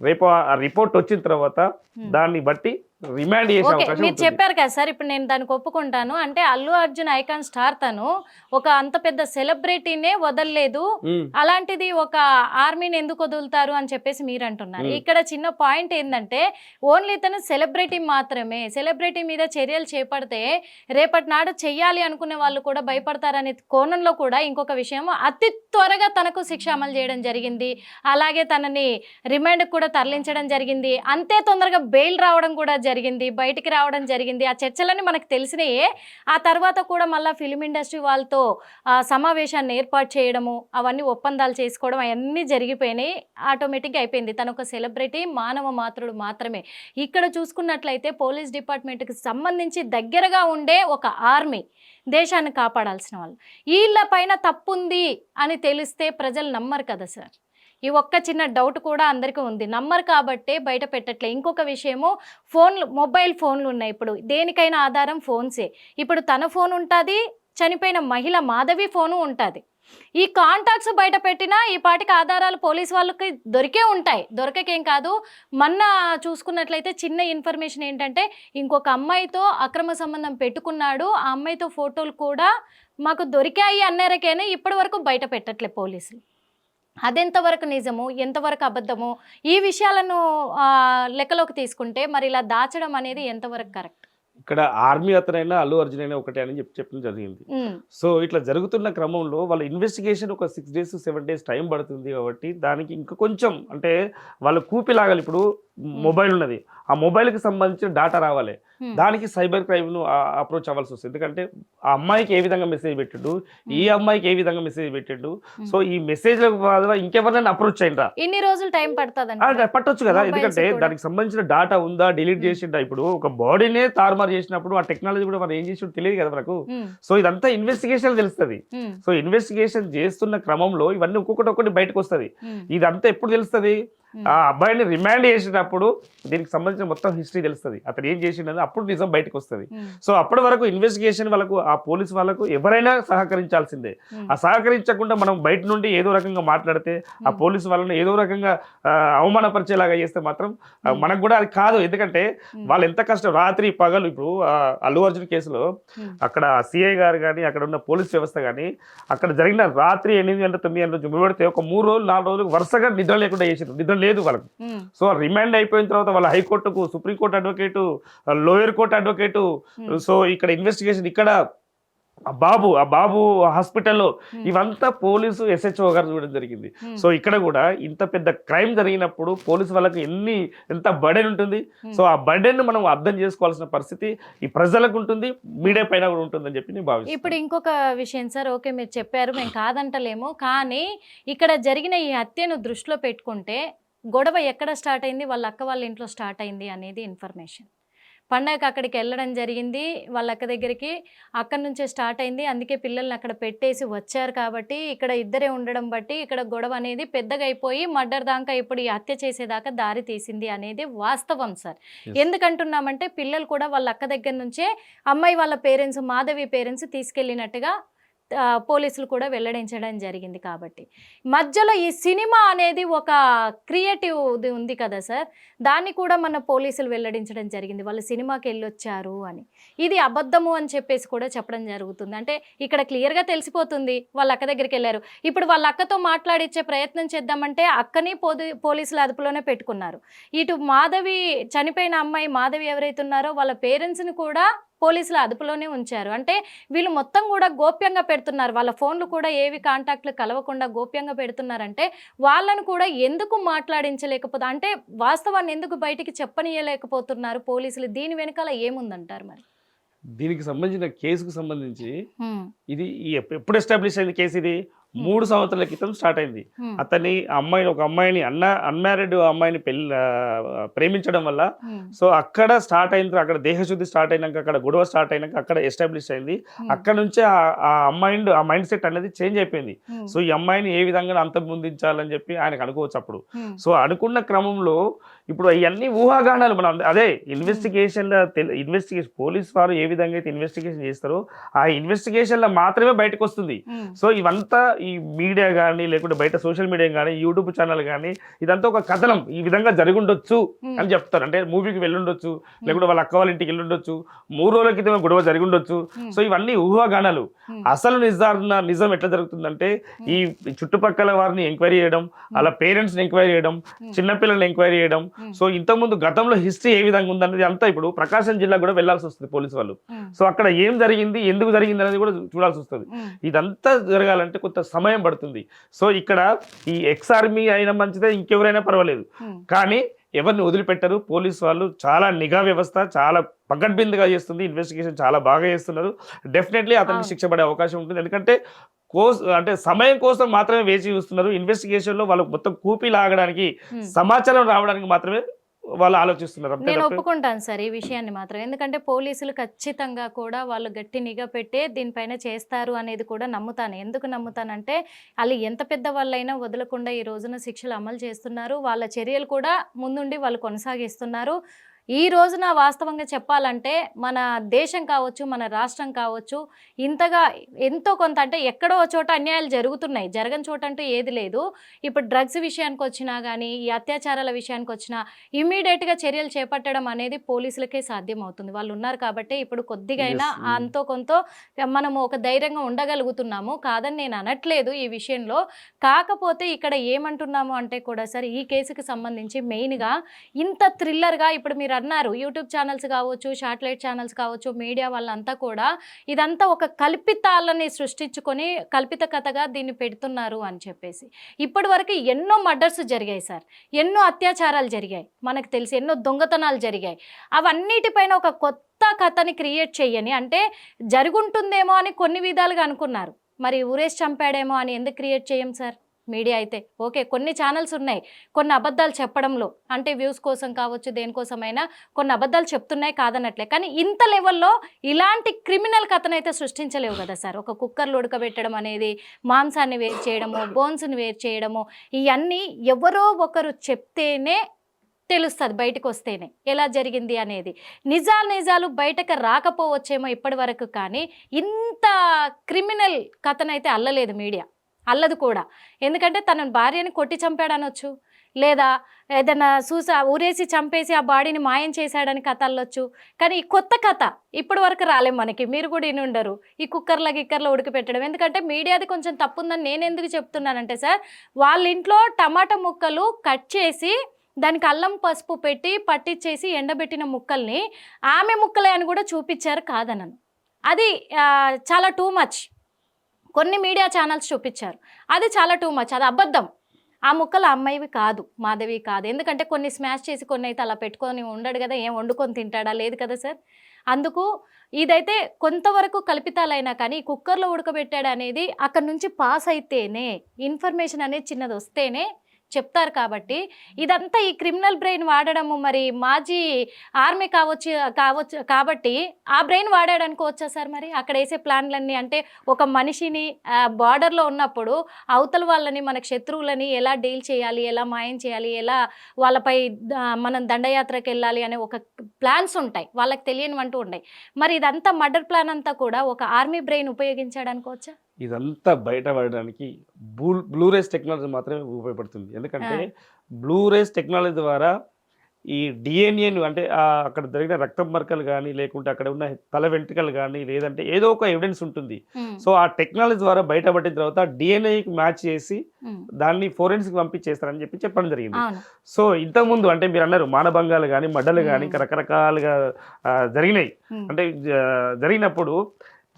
రేపు ఆ రిపోర్ట్ వచ్చిన తర్వాత దాన్ని బట్టి రిమాండ్ చేసే అవకాశం మీరు చెప్పారు కదా సార్, ఇప్పుడు నేను దానికి ఒప్పుకుంటాను. అంటే అల్లు అర్జున్ ఐకాన్ స్టార్ తను ఒక అంత పెద్ద సెలబ్రిటీనే వదలలేదు, అలాంటిది ఒక ఆర్మీని ఎందుకు వదులుతారు అని చెప్పేసి మీరు అంటున్నారు. ఇక్కడ చిన్న పాయింట్ ఏంటంటే ఓన్లీ తను సెలబ్రిటీ మాత్రమే, సెలబ్రిటీ మీద చర్యలు చేపడితే రేపటి నాడు చెయ్యాలి అనుకునే వాళ్ళు కూడా భయపడతారనే కోణంలో కూడా ఇంకొక విషయం, అతి త్వరగా తనకు శిక్ష అమలు చేయడం జరిగింది, అలాగే తనని రిమాండ్ కూడా తరలించడం జరిగింది, అంతే తొందరగా బెయిల్ రావడం కూడా జరిగింది, బయటికి రావడం జరిగింది. ఆ చర్చలన్నీ మనకు తెలిసినాయే. ఆ తర్వాత కూడా మళ్ళీ ఫిలిం ఇండస్ట్రీ వాళ్ళతో సమావేశాన్ని ఏర్పాటు చేయడము, అవన్నీ ఒప్పందాలు చేసుకోవడం, అవన్నీ జరిగిపోయినాయి, ఆటోమేటిక్గా అయిపోయింది. తను ఒక సెలబ్రిటీ, మానవ మాతృడు మాత్రమే. ఇక్కడ చూసుకున్నట్లయితే పోలీస్ డిపార్ట్మెంట్కి సంబంధించి దగ్గరగా ఉండే ఒక ఆర్మీ, దేశాన్ని కాపాడాల్సిన వాళ్ళు, వీళ్ళ పైన తప్పుంది అని తెలిస్తే ప్రజలు నమ్మరు కదా సార్. ఈ ఒక్క చిన్న డౌట్ కూడా అందరికీ ఉంది, నమ్మరు కాబట్టే బయట పెట్టట్లే. ఇంకొక విషయము, ఫోన్లు, మొబైల్ ఫోన్లు ఉన్నాయి. ఇప్పుడు దేనికైనా ఆధారం ఫోన్సే. ఇప్పుడు తన ఫోన్ ఉంటుంది, చనిపోయిన మహిళ మాధవి ఫోను ఉంటుంది. ఈ కాంటాక్ట్స్ బయట పెట్టినా ఈ పాటికి ఆధారాలు పోలీసు వాళ్ళకి దొరికే ఉంటాయి, దొరకకేం కాదు. మొన్న చూసుకున్నట్లయితే చిన్న ఇన్ఫర్మేషన్ ఏంటంటే, ఇంకొక అమ్మాయితో అక్రమ సంబంధం పెట్టుకున్నాడు, ఆ అమ్మాయితో ఫోటోలు కూడా మాకు దొరికాయి అన్నారకేనే ఇప్పటి వరకు బయట పెట్టట్లే పోలీసులు. అదెంతవరకు నిజము, ఎంతవరకు అబద్ధము, ఈ విషయాలను లెక్కలోకి తీసుకుంటే మరి ఇలా దాచడం అనేది ఎంతవరకు కరెక్ట్? ఇక్కడ ఆర్మీ అతనైనా అల్లు అర్జున్ అయినా ఒకటే అని చెప్పడం జరిగింది. సో ఇట్లా జరుగుతున్న క్రమంలో వాళ్ళ ఇన్వెస్టిగేషన్ ఒక 6 days 7 days టైం పడుతుంది కాబట్టి దానికి ఇంకా కొంచెం అంటే వాళ్ళు కూపి లాగాలి. ఇప్పుడు మొబైల్ ఉన్నది, ఆ మొబైల్కి సంబంధించిన డాటా రావాలి, దానికి సైబర్ క్రైమ్ను అప్రోచ్ అవ్వాల్సి వస్తుంది. ఎందుకంటే ఆ అమ్మాయికి ఏ విధంగా మెసేజ్ పెట్టిండు, ఈ అమ్మాయికి ఏ విధంగా మెసేజ్ పెట్టిండు, సో ఈ మెసేజ్ల ద్వారా ఇంకెవరైనా అప్రోచ్ అయ్యిండ్రా, ఇన్ని రోజులు టైం పడుతుంది, పట్టొచ్చు కదా. ఎందుకంటే దానికి సంబంధించిన డాటా ఉందా, డిలీట్ చేసిండా. ఇప్పుడు ఒక బాడీనే తారుమారు చేసినప్పుడు ఆ టెక్నాలజీ కూడా మనం ఏం చేసి తెలియదు కదా మనకు. సో ఇదంతా ఇన్వెస్టిగేషన్ తెలుస్తుంది. సో ఇన్వెస్టిగేషన్ చేస్తున్న క్రమంలో ఇవన్నీ ఒక్కొక్కటి బయటకు వస్తుంది. ఇదంతా ఎప్పుడు తెలుస్తుంది, ఆ అబ్బాయిని రిమాండ్ చేసేటప్పుడు దీనికి సంబంధించిన మొత్తం హిస్టరీ తెలుస్తుంది, అతను ఏం చేసిండని అప్పుడు నిజం బయటకు వస్తుంది. సో అప్పటి వరకు ఇన్వెస్టిగేషన్ వాళ్ళకు, ఆ పోలీసు వాళ్ళకు ఎవరైనా సహకరించాల్సిందే. ఆ సహకరించకుండా మనం బయట నుండి ఏదో రకంగా మాట్లాడితే, ఆ పోలీసు వాళ్ళని ఏదో రకంగా అవమానపరిచేలాగా చేస్తే మాత్రం మనకు కూడా అది కాదు. ఎందుకంటే వాళ్ళు ఎంత కష్టం, రాత్రి పగలు. ఇప్పుడు అల్లు అర్జున్ కేసులో అక్కడ సిఐ గారు కానీ అక్కడ ఉన్న పోలీస్ వ్యవస్థ కానీ అక్కడ జరిగిన రాత్రి 8 గంటల 9 గంటల జుమ్మిపెడితే ఒక 3 రోజులు 4 రోజులు వరుసగా నిద్ర లేకుండా చేసారు, నిద్ర లేదు వాళ్ళకు. సో రిమాండ్ అయిపోయిన తర్వాత వాళ్ళ హైకోర్టుకు, supreme court advocate, lower court advocate, so ఇక్కడ ఇన్వెస్టిగేషన్, ఇక్కడ ఆ బాబు హాస్పిటల్లో, ఇవంతా పోలీసు SHO గారు చూడడం జరిగింది. సో ఇక్కడ కూడా ఇంత పెద్ద క్రైమ్ జరిగినప్పుడు పోలీసు వాళ్ళకి ఎంత బర్డెన్ ఉంటుంది. సో ఆ బర్డెన్ మనం అర్థం చేసుకోవాల్సిన పరిస్థితి ఈ ప్రజలకు ఉంటుంది, మీడియా పైన కూడా ఉంటుందని చెప్పి నేను భావిస్తాను. ఇప్పుడు ఇంకొక విషయం సార్, ఓకే మీరు చెప్పారు, మేము కాదంటలేము, కానీ ఇక్కడ జరిగిన ఈ హత్యను దృష్టిలో పెట్టుకుంటే గొడవ ఎక్కడ స్టార్ట్ అయింది, వాళ్ళ అక్క వాళ్ళ ఇంట్లో స్టార్ట్ అయింది అనేది ఇన్ఫర్మేషన్. పండగకి అక్కడికి వెళ్ళడం జరిగింది, వాళ్ళ అక్క దగ్గరికి, అక్కడి నుంచే స్టార్ట్ అయింది. అందుకే పిల్లల్ని అక్కడ పెట్టేసి వచ్చారు కాబట్టి ఇక్కడ ఇద్దరే ఉండడం బట్టి ఇక్కడ గొడవ అనేది పెద్దగా అయిపోయి మర్డర్ దాకా ఇప్పుడు ఈ హత్య చేసేదాకా దారి తీసింది అనేది వాస్తవం సార్. ఎందుకంటున్నామంటే పిల్లలు కూడా వాళ్ళ అక్క దగ్గర నుంచే అమ్మాయి వాళ్ళ పేరెంట్స్, మాధవి పేరెంట్స్ తీసుకెళ్ళినట్టుగా పోలీసులు కూడా వెల్లడించడం జరిగింది. కాబట్టి మధ్యలో ఈ సినిమా అనేది ఒక క్రియేటివ్ది ఉంది కదా సార్, దాన్ని కూడా మన పోలీసులు వెల్లడించడం జరిగింది. వాళ్ళు సినిమాకి వెళ్ళొచ్చారు అని. ఇది అబద్ధము అని చెప్పేసి కూడా చెప్పడం జరుగుతుంది. అంటే ఇక్కడ క్లియర్గా తెలిసిపోతుంది వాళ్ళ అక్క దగ్గరికి వెళ్ళారు. ఇప్పుడు వాళ్ళ అక్కతో మాట్లాడిచ్చే ప్రయత్నం చేద్దామంటే అక్కని పోలీసుల అదుపులోనే పెట్టుకున్నారు. ఇటు మాధవి, చనిపోయిన అమ్మాయి మాధవి ఎవరైతే ఉన్నారో వాళ్ళ పేరెంట్స్ని కూడా పోలీసుల అదుపులోనే ఉంచారు. అంటే వీళ్ళు మొత్తం కూడా గోప్యంగా పెడుతున్నారు. వాళ్ళ ఫోన్లు కూడా ఏవి కాంటాక్ట్లు కలవకుండా గోప్యంగా పెడుతున్నారంటే వాళ్ళను కూడా ఎందుకు మాట్లాడించలేకపోతే, అంటే వాస్తవాన్ని ఎందుకు బయటికి చెప్పనీయలేకపోతున్నారు పోలీసులు? దీని వెనకాల ఏముందంటారు మరి? దీనికి సంబంధించిన కేసుకు సంబంధించి ఇది ఎప్పుడు ఎస్టాబ్లిష్ అయింది కేసు? ఇది 3 సంవత్సరాల క్రితం స్టార్ట్ అయింది. అతన్ని ఒక అమ్మాయిని అన్మ్యారీడ్ అమ్మాయిని ప్రేమించడం వల్ల, సో అక్కడ స్టార్ట్ అయిన, అక్కడ దేహశుద్ధి స్టార్ట్ అయినాక, అక్కడ గొడవ స్టార్ట్ అయినాక అక్కడ ఎస్టాబ్లిష్ అయింది. అక్కడ నుంచే ఆ మైండ్ సెట్ అనేది చేంజ్ అయిపోయింది. సో ఈ అమ్మాయిని ఏ విధంగా అంతమొందించాలని చెప్పి ఆయనకు అనుకోవచ్చు అప్పుడు. సో అనుకున్న క్రమంలో ఇప్పుడు అవన్నీ ఊహాగానాలు. మనం అదే ఇన్వెస్టిగేషన్ పోలీస్ వారు ఏ విధంగా అయితే ఇన్వెస్టిగేషన్ చేస్తారో ఆ ఇన్వెస్టిగేషన్లో మాత్రమే బయటకు వస్తుంది. సో ఇవంతా ఈ మీడియా కానీ, లేకుంటే బయట సోషల్ మీడియా కానీ, యూట్యూబ్ ఛానల్ కానీ, ఇదంతా ఒక కథనం. ఈ విధంగా జరుగుండొచ్చు అని చెప్తారు. అంటే మూవీకి వెళ్ళుండొచ్చు, లేకుంటే వాళ్ళ అక్క వాళ్ళ ఇంటికి వెళ్ళుండొచ్చు, 3 రోజుల క్రితం గొడవ జరిగిండొచ్చు. సో ఇవన్నీ ఊహాగానాలు. అసలు నిజం ఎట్లా జరుగుతుందంటే ఈ చుట్టుపక్కల వారిని ఎంక్వైరీ చేయడం, అలా పేరెంట్స్ని ఎంక్వైరీ చేయడం, చిన్నపిల్లల్ని ఎంక్వైరీ చేయడం. సో ఇంతకుముందు గతంలో హిస్టరీ ఏ విధంగా ఉందనేది అంతా ఇప్పుడు ప్రకాశం జిల్లా కూడా వెళ్లాల్సి వస్తుంది పోలీసు వాళ్ళు. సో అక్కడ ఏం జరిగింది, ఎందుకు జరిగింది అనేది కూడా చూడాల్సి వస్తుంది. ఇదంతా జరగాలంటే కొంత సమయం పడుతుంది. సో ఇక్కడ ఈ ఎక్స్ ఆర్మీ అయినా మంచిదే, ఇంకెవరైనా పర్వాలేదు, కానీ ఎవరిని వదిలిపెట్టరు పోలీసు వాళ్ళు. చాలా నిఘా వ్యవస్థ చాలా పకడ్బందీగా చేస్తుంది, ఇన్వెస్టిగేషన్ చాలా బాగా చేస్తున్నారు. డెఫినెట్లీ అతనికి శిక్ష పడే అవకాశం ఉంటుంది. ఎందుకంటే అంటే సమయం కోసం మాత్రమే వేచి చూస్తున్నారు. ఇన్వెస్టిగేషన్లో వాళ్ళకు మొత్తం కూపీ లాగడానికి, సమాచారం రావడానికి మాత్రమే వాళ్ళు ఆలోచిస్తున్నారు. నేను ఒప్పుకుంటాను సార్ ఈ విషయాన్ని మాత్రం. ఎందుకంటే పోలీసులు ఖచ్చితంగా కూడా వాళ్ళు గట్టి నిఘా పెట్టే దీనిపైన చేస్తారు అనేది కూడా నమ్ముతాను. ఎందుకు నమ్ముతానంటే వాళ్ళు ఎంత పెద్ద వాళ్ళైనా వదలకుండా ఈ రోజున శిక్షలు అమలు చేస్తున్నారు. వాళ్ళ చర్యలు కూడా ముందుండి వాళ్ళు కొనసాగిస్తున్నారు. ఈ రోజున వాస్తవంగా చెప్పాలంటే మన దేశం కావచ్చు, మన రాష్ట్రం కావచ్చు, ఇంతగా ఎంతో కొంత, అంటే ఎక్కడో చోట అన్యాయాలు జరుగుతున్నాయి, జరగని చోట అంటూ ఏది లేదు. ఇప్పుడు డ్రగ్స్ విషయానికి వచ్చినా కానీ, ఈ అత్యాచారాల విషయానికి వచ్చినా ఇమ్మీడియట్గా చర్యలు చేపట్టడం అనేది పోలీసులకే సాధ్యమవుతుంది. వాళ్ళు ఉన్నారు కాబట్టి ఇప్పుడు కొద్దిగా అయినా అంతో కొంత మనము ఒక ధైర్యంగా ఉండగలుగుతున్నాము. కాదని నేను అనట్లేదు ఈ విషయంలో. కాకపోతే ఇక్కడ ఏమంటున్నాము అంటే కూడా సార్, ఈ కేసుకి సంబంధించి మెయిన్గా ఇంత థ్రిల్లర్గా ఇప్పుడు మీరు అన్నారు, యూట్యూబ్ ఛానల్స్ కావచ్చు, శాటిలైట్ ఛానల్స్ కావచ్చు, మీడియా వాళ్ళంతా కూడా ఇదంతా ఒక కల్పితాలని సృష్టించుకొని కల్పిత కథగా దీన్ని పెడుతున్నారు అని చెప్పేసి. ఇప్పటి వరకు ఎన్నో మర్డర్స్ జరిగాయి సార్, ఎన్నో అత్యాచారాలు జరిగాయి, మనకు తెలిసి ఎన్నో దొంగతనాలు జరిగాయి. అవన్నిటిపైన ఒక కొత్త కథని క్రియేట్ చేయని, అంటే జరుగుంటుందేమో అని కొన్ని విధాలుగా అనుకున్నారు, మరి ఊరేసి చంపాడేమో అని ఎందుకు క్రియేట్ చేయం సార్? మీడియా అయితే ఓకే, కొన్ని ఛానల్స్ ఉన్నాయి కొన్ని అబద్ధాలు చెప్పడంలో, అంటే వ్యూస్ కోసం కావచ్చు, దేనికోసమైనా కొన్ని అబద్ధాలు చెప్తున్నాయి, కాదనట్లే. కానీ ఇంత లెవెల్లో ఇలాంటి క్రిమినల్ కథనైతే సృష్టించలేవు కదా సార్. ఒక కుక్కర్లో ఉడకబెట్టడం అనేది, మాంసాన్ని వేరు చేయడము, బోన్స్ని వేరు చేయడము, ఇవన్నీ ఎవరో ఒకరు చెప్తేనే తెలుస్తుంది, బయటకు వస్తేనే ఎలా జరిగింది అనేది. నిజాలు బయటకు రాకపోవచ్చేమో ఇప్పటి వరకు, కానీ ఇంత క్రిమినల్ కథనైతే అల్లలేదు మీడియా, అల్లదు కూడా. ఎందుకంటే తన భార్యని కొట్టి చంపాడనొచ్చు, లేదా ఏదైనా ఊరేసి చంపేసి ఆ బాడీని మాయం చేశాడని కథ అల్లొచ్చు. కానీ ఈ కొత్త కథ ఇప్పటి వరకు రాలేం మనకి. మీరు కూడా ఇని ఉండరు ఈ గిక్కర్లో ఉడికిపెట్టడం. ఎందుకంటే మీడియాది కొంచెం తప్పుందని నేను ఎందుకు చెప్తున్నానంటే సార్, వాళ్ళ ఇంట్లో టమాటా ముక్కలు కట్ చేసి దానికి అల్లం పసుపు పెట్టి పట్టించేసి ఎండబెట్టిన ముక్కల్ని ఆమె ముక్కలే అని కూడా చూపించారు, కాదనను. అది చాలా టూ మచ్. కొన్ని మీడియా ఛానల్స్ చూపించారు, అది చాలా టూ మచ్, అది అబద్ధం. ఆ ముక్కలు అమ్మాయివి కాదు, మాధవి కాదు. ఎందుకంటే కొన్ని స్మాష్ చేసి కొన్ని అయితే అలా పెట్టుకొని ఉండడు కదా, ఏం వండుకొని తింటాడా, లేదు కదా సార్. అందుకు ఇదైతే కొంతవరకు కల్పితాలైనా కానీ కుక్కర్లో ఉడకబెట్టాడు అనేది అక్కడ నుంచి పాస్ అయితేనే, ఇన్ఫర్మేషన్ అనేది చిన్నది వస్తేనే చెప్తారు. కాబట్టి ఇదంతా ఈ క్రిమినల్ బ్రెయిన్ వాడడము, మరి మాజీ ఆర్మీ కావచ్చు కాబట్టి ఆ బ్రెయిన్ వాడాడు అనుకోవచ్చా సార్? మరి అక్కడ వేసే ప్లాన్లన్నీ, అంటే ఒక మనిషిని బార్డర్లో ఉన్నప్పుడు అవతల వాళ్ళని, మనకు శత్రువులని ఎలా డీల్ చేయాలి, ఎలా మాయం చేయాలి, ఎలా వాళ్ళపై మనం దండయాత్రకు వెళ్ళాలి అనే ఒక ప్లాన్స్ ఉంటాయి, వాళ్ళకి తెలియనివంటూ ఉంటాయి. మరి ఇదంతా మర్డర్ ప్లాన్ అంతా కూడా ఒక ఆర్మీ బ్రెయిన్ ఉపయోగించాడు అనుకోవచ్చా? ఇదంతా బయటపడడానికి బ్లూరేస్ టెక్నాలజీ మాత్రమే ఉపయోగపడుతుంది. ఎందుకంటే బ్లూరేస్ టెక్నాలజీ ద్వారా ఈ డిఎన్ఏను అంటే అక్కడ జరిగిన రక్తం మరకలు కానీ, లేకుంటే అక్కడ ఉన్న తల వెంట్రుకలు కానీ, లేదంటే ఏదో ఒక ఎవిడెన్స్ ఉంటుంది. సో ఆ టెక్నాలజీ ద్వారా బయటపడిన తర్వాత డిఎన్ఏకి మ్యాచ్ చేసి దాన్ని ఫోరెన్సిక్ పంపించేస్తారని చెప్పడం జరిగింది. సో ఇంతకుముందు అంటే మీరు అన్నారు మానభంగాలు కానీ, మడ్డలు కానీ ఇంకా రకరకాలుగా జరిగినాయి. అంటే జరిగినప్పుడు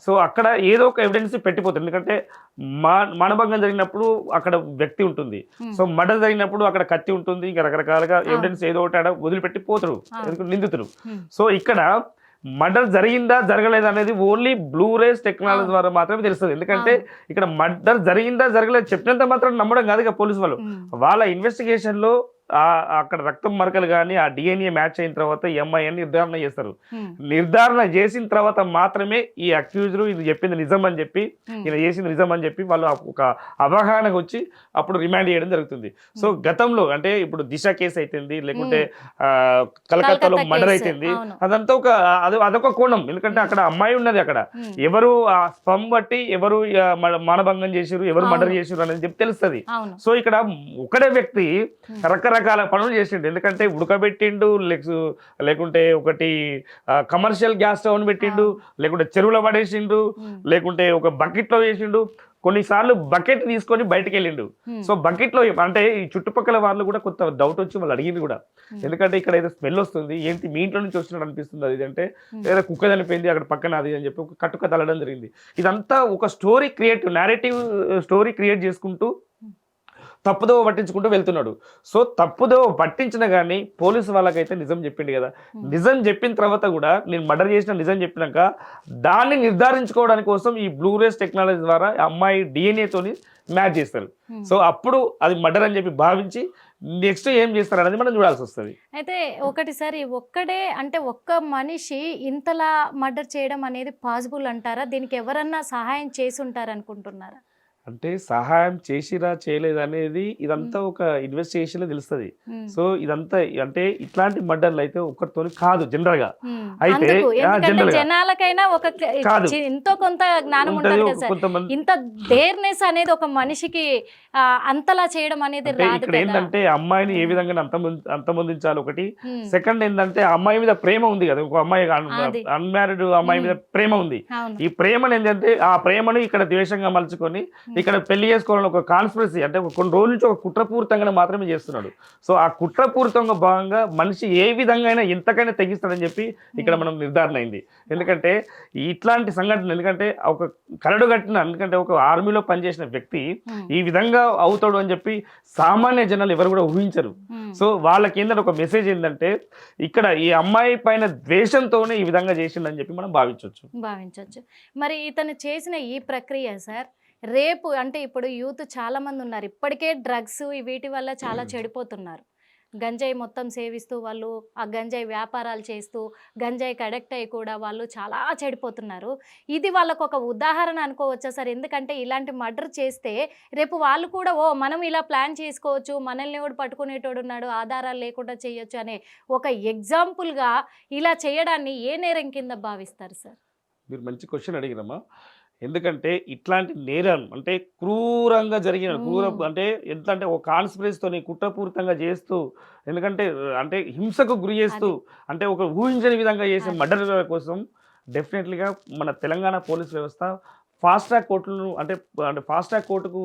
సో అక్కడ ఏదో ఒక ఎవిడెన్స్ పెట్టిపోతుంది. ఎందుకంటే మానభంగం జరిగినప్పుడు అక్కడ వ్యక్తి ఉంటుంది, సో మర్డర్ జరిగినప్పుడు అక్కడ కత్తి ఉంటుంది, ఇంకా రకరకాలుగా ఎవిడెన్స్ ఏదో ఒకటి ఆడ వదిలిపెట్టి పోతారు నిందితులు. సో ఇక్కడ మర్డర్ జరిగిందా జరగలేదా అనేది ఓన్లీ బ్లూరేస్ టెక్నాలజీ ద్వారా మాత్రమే తెలుస్తుంది. ఎందుకంటే ఇక్కడ మర్డర్ జరిగిందా జరగలేదు చెప్పినంత మాత్రం నమ్మడం కాదు ఇక పోలీసు వాళ్ళు. వాళ్ళ ఇన్వెస్టిగేషన్ లో అక్కడ రక్తం మరకలు కానీ ఆ డిఎన్ఏ మ్యాచ్ అయిన తర్వాత ఎంఐ అని నిర్ధారణ చేస్తారు. నిర్ధారణ చేసిన తర్వాత మాత్రమే ఈ అక్యూజర్ ఇది చెప్పింది నిజం అని చెప్పి, ఈయన చేసింది నిజం అని చెప్పి వాళ్ళు ఒక అవగాహనకు వచ్చి అప్పుడు రిమాండ్ చేయడం జరుగుతుంది. సో గతంలో అంటే ఇప్పుడు దిశ కేసు అయితుంది, లేకుంటే కలకత్తాలో మర్డర్ అయితుంది, అదంతా అదొక కోణం. ఎందుకంటే అక్కడ అమ్మాయి ఉన్నది, అక్కడ ఎవరు ఆ స్పమ్ బట్టి ఎవరు మానభంగం చేసారు, ఎవరు మర్డర్ చేసారు అనేది చెప్పి తెలుస్తుంది. సో ఇక్కడ ఒకడే వ్యక్తి రకరకాల పనులు చేసిండు. ఎందుకంటే ఉడకబెట్టిండు, లేకుంటే ఒకటి కమర్షియల్ గ్యాస్ స్టవ్ పెట్టిండు, లేకుంటే చెరువులో పడేసిండు, లేకుంటే ఒక బకెట్లో వేసిండు, కొన్నిసార్లు బకెట్ తీసుకొని బయటకు వెళ్ళిండు. సో బకెట్లో అంటే ఈ చుట్టుపక్కల వాళ్ళు కూడా కొంత డౌట్ వచ్చి వాళ్ళు అడిగింది కూడా. ఎందుకంటే ఇక్కడ ఏదో స్మెల్ వస్తుంది, ఏంటి మీ ఇంట్లో నుంచి వచ్చినట్టు అనిపిస్తుంది, అది అంటే ఏదో కుక్క చనిపోయింది అక్కడ పక్కన అది అని చెప్పి ఒక కట్టుక తల్లడం జరిగింది. ఇదంతా ఒక స్టోరీ నేరేటివ్ స్టోరీ క్రియేట్ చేసుకుంటూ తప్పుదోవ పట్టించుకుంటూ వెళ్తున్నాడు. సో తప్పుదోవ పట్టించిన కానీ పోలీసు వాళ్ళకైతే నిజం చెప్పిండు కదా. నిజం చెప్పిన తర్వాత కూడా నేను మర్డర్ చేసిన నిజం చెప్పినాక దాన్ని నిర్ధారించుకోవడానికి కోసం ఈ బ్లూరేస్ టెక్నాలజీ ద్వారా అమ్మాయి డిఎన్ఏతోని మ్యాచ్ చేస్తారు. సో అప్పుడు అది మర్డర్ అని చెప్పి భావించి నెక్స్ట్ ఏం చేస్తారు అనేది మనం చూడాల్సి వస్తుంది. అయితే ఒకటిసారి ఒక్కడే అంటే ఒక్క మనిషి ఇంతలా మర్డర్ చేయడం అనేది పాసిబుల్ అంటారా? దీనికి ఎవరన్నా సహాయం చేసి ఉంటారు అనుకుంటున్నారా? అంటే సహాయం చేసిరా చేయలేదు అనేది ఇదంతా ఒక ఇన్వెస్టిగేషన్ తెలుస్తుంది. సో ఇదంతా అంటే ఇట్లాంటి మర్డర్లు అయితే ఒక్కరితో కాదు జనరల్ గా. అయితే జనాలకైనా ఒక ఎంతో కొంత జ్ఞానం ఉంటుంది కదా సార్. ఇంత డేర్నెస్ అనేది ఒక మనిషికి అంతలా చేయడం అనేది ఇక్కడ ఏంటంటే అమ్మాయిని ఏ విధంగా అంతమొందించాలి ఒకటి. సెకండ్ ఏంటంటే అమ్మాయి మీద ప్రేమ ఉంది కదా, ఒక అమ్మాయి అన్మ్యారీడ్ అమ్మాయి మీద ప్రేమ ఉంది. ఈ ప్రేమను ఏంటంటే ఆ ప్రేమను ఇక్కడ ద్వేషంగా మలుచుకొని ఇక్కడ పెళ్లి చేసుకోవాలని ఒక కాన్స్పిరసీ అంటే కొన్ని రోజుల నుంచి ఒక కుట్రపూరితంగా మాత్రమే చేస్తున్నాడు. సో ఆ కుట్రపూరితంగా భాగంగా మనిషి ఏ విధంగా అయినా ఎంతకైనా తెగిస్తాడని చెప్పి ఇక్కడ మనం నిర్ధారణ అయింది. ఎందుకంటే ఇట్లాంటి సంఘటన ఎందుకంటే ఒక కరడు కట్టిన ఎందుకంటే ఒక ఆర్మీలో పనిచేసిన వ్యక్తి ఈ విధంగా అవుతాడు అని చెప్పి సామాన్య జనాలు ఎవరు కూడా ఊహించరు. సో వాళ్ళకి ఏంటంటే ఒక మెసేజ్ ఏంటంటే ఇక్కడ ఈ అమ్మాయి పైన ద్వేషంతోనే ఈ విధంగా చేసిండని చెప్పి మనం భావించవచ్చు. మరి ఇతను చేసిన ఈ ప్రక్రియ సార్ రేపు అంటే ఇప్పుడు యూత్ చాలా మంది ఉన్నారు, ఇప్పటికే డ్రగ్స్ వీటి వల్ల చాలా చెడిపోతున్నారు. గంజాయి మొత్తం సేవిస్తూ వాళ్ళు ఆ గంజాయి వ్యాపారాలు చేస్తూ గంజాయికి అడిక్ట్ అయ్యి కూడా వాళ్ళు చాలా చెడిపోతున్నారు. ఇది వాళ్ళకు ఒక ఉదాహరణ అనుకోవచ్చా సార్? ఎందుకంటే ఇలాంటి మర్డర్ చేస్తే రేపు వాళ్ళు కూడా మనం ఇలా ప్లాన్ చేసుకోవచ్చు, మనల్ని కూడా పట్టుకునేటోడు ఉన్నాడు, ఆధారాలు లేకుండా చేయొచ్చు అనే ఒక ఎగ్జాంపుల్గా ఇలా చేయడాన్ని ఏ నేరం కింద భావిస్తారు సార్? మీరు మంచి క్వశ్చన్ అడిగినమ్మా. ఎందుకంటే ఇట్లాంటి నేరం అంటే క్రూరంగా జరిగిన అంటే ఎంత అంటే ఒక కాన్స్పిరసీతోని కుట్రపూరితంగా చేస్తూ ఎందుకంటే అంటే హింసకు గురి చేస్తూ అంటే ఒక ఊహించని విధంగా చేసే మర్డర్ కోసం డెఫినెట్లీగా మన తెలంగాణ పోలీస్ వ్యవస్థ ఫాస్ట్ ట్రాక్ కోర్టులను అంటే ఫాస్ట్ ట్రాక్ కోర్టుకు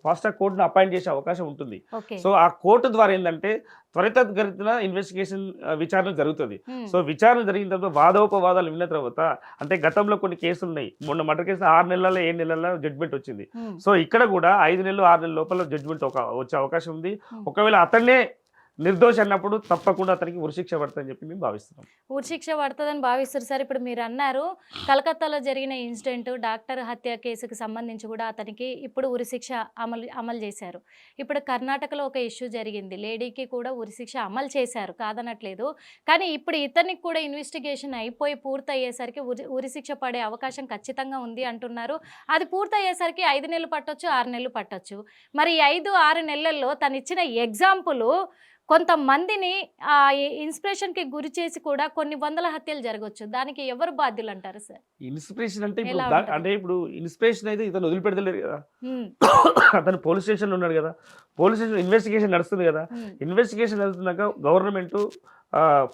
ఫాస్ట్ ట్రాక్ కోర్టును అపాయింట్ చేసే అవకాశం ఉంటుంది. సో ఆ కోర్టు ద్వారా ఏంటంటే త్వరితగతిన ఇన్వెస్టిగేషన్ విచారణ జరుగుతుంది. సో విచారణ జరిగిన తర్వాత వాదోపవాదాలు విన్న తర్వాత అంటే గతంలో కొన్ని కేసులు ఉన్నాయి. మొన్న మర్డర్ కేసు 6 నెలల 7 నెలల జడ్జిమెంట్ వచ్చింది. సో ఇక్కడ కూడా 5 నెలలు 6 నెలల లోపల జడ్జిమెంట్ వచ్చే అవకాశం ఉంది. ఒకవేళ అతన్నే నిర్దోషి అన్నప్పుడు తప్పకుండా అతనికి ఉరిశిక్ష పడుతుందని చెప్పి మేము భావిస్తున్నాం. ఉరిశిక్ష పడుతుందని భావిస్తారు సార్. ఇప్పుడు మీరు అన్నారు కలకత్తాలో జరిగిన ఇన్సిడెంట్ డాక్టర్ హత్య కేసుకు సంబంధించి కూడా అతనికి ఇప్పుడు ఉరిశిక్ష అమలు చేశారు. ఇప్పుడు కర్ణాటకలో ఒక ఇష్యూ జరిగింది, లేడీకి కూడా ఉరిశిక్ష అమలు చేశారు కాదనట్లేదు. కానీ ఇప్పుడు ఇతనికి కూడా ఇన్వెస్టిగేషన్ అయిపోయి పూర్తయ్యేసరికి ఉరిశిక్ష పడే అవకాశం ఖచ్చితంగా ఉంది అంటున్నారు. అది పూర్తయ్యేసరికి 5 నెలలు పట్టొచ్చు, 6 నెలలు పట్టొచ్చు. మరి ఈ 5-6 నెలల్లో తను ఇచ్చిన ఎగ్జాంపుల్ కొంతమందిని ఇన్స్పిరేషన్కి గురి చేసి కూడా కొన్ని వందల హత్యలు జరగవచ్చు. దానికి ఎవరు బాధ్యులు అంటారు సార్? ఇన్స్పిరేషన్ అంటే ఇప్పుడు ఎలా ఉంటది? అంటే ఇప్పుడు ఇన్స్పిరేషన్ అయితే ఇతను వదిలిపెడతలేరు కదా. ఉమ్, అతను పోలీస్ స్టేషన్లో ఉన్నాడు కదా, పోలీస్ స్టేషన్ ఇన్వెస్టిగేషన్ నడుస్తుంది కదా. ఉమ్, ఇన్వెస్టిగేషన్ నడుస్తున్నాక గవర్నమెంట్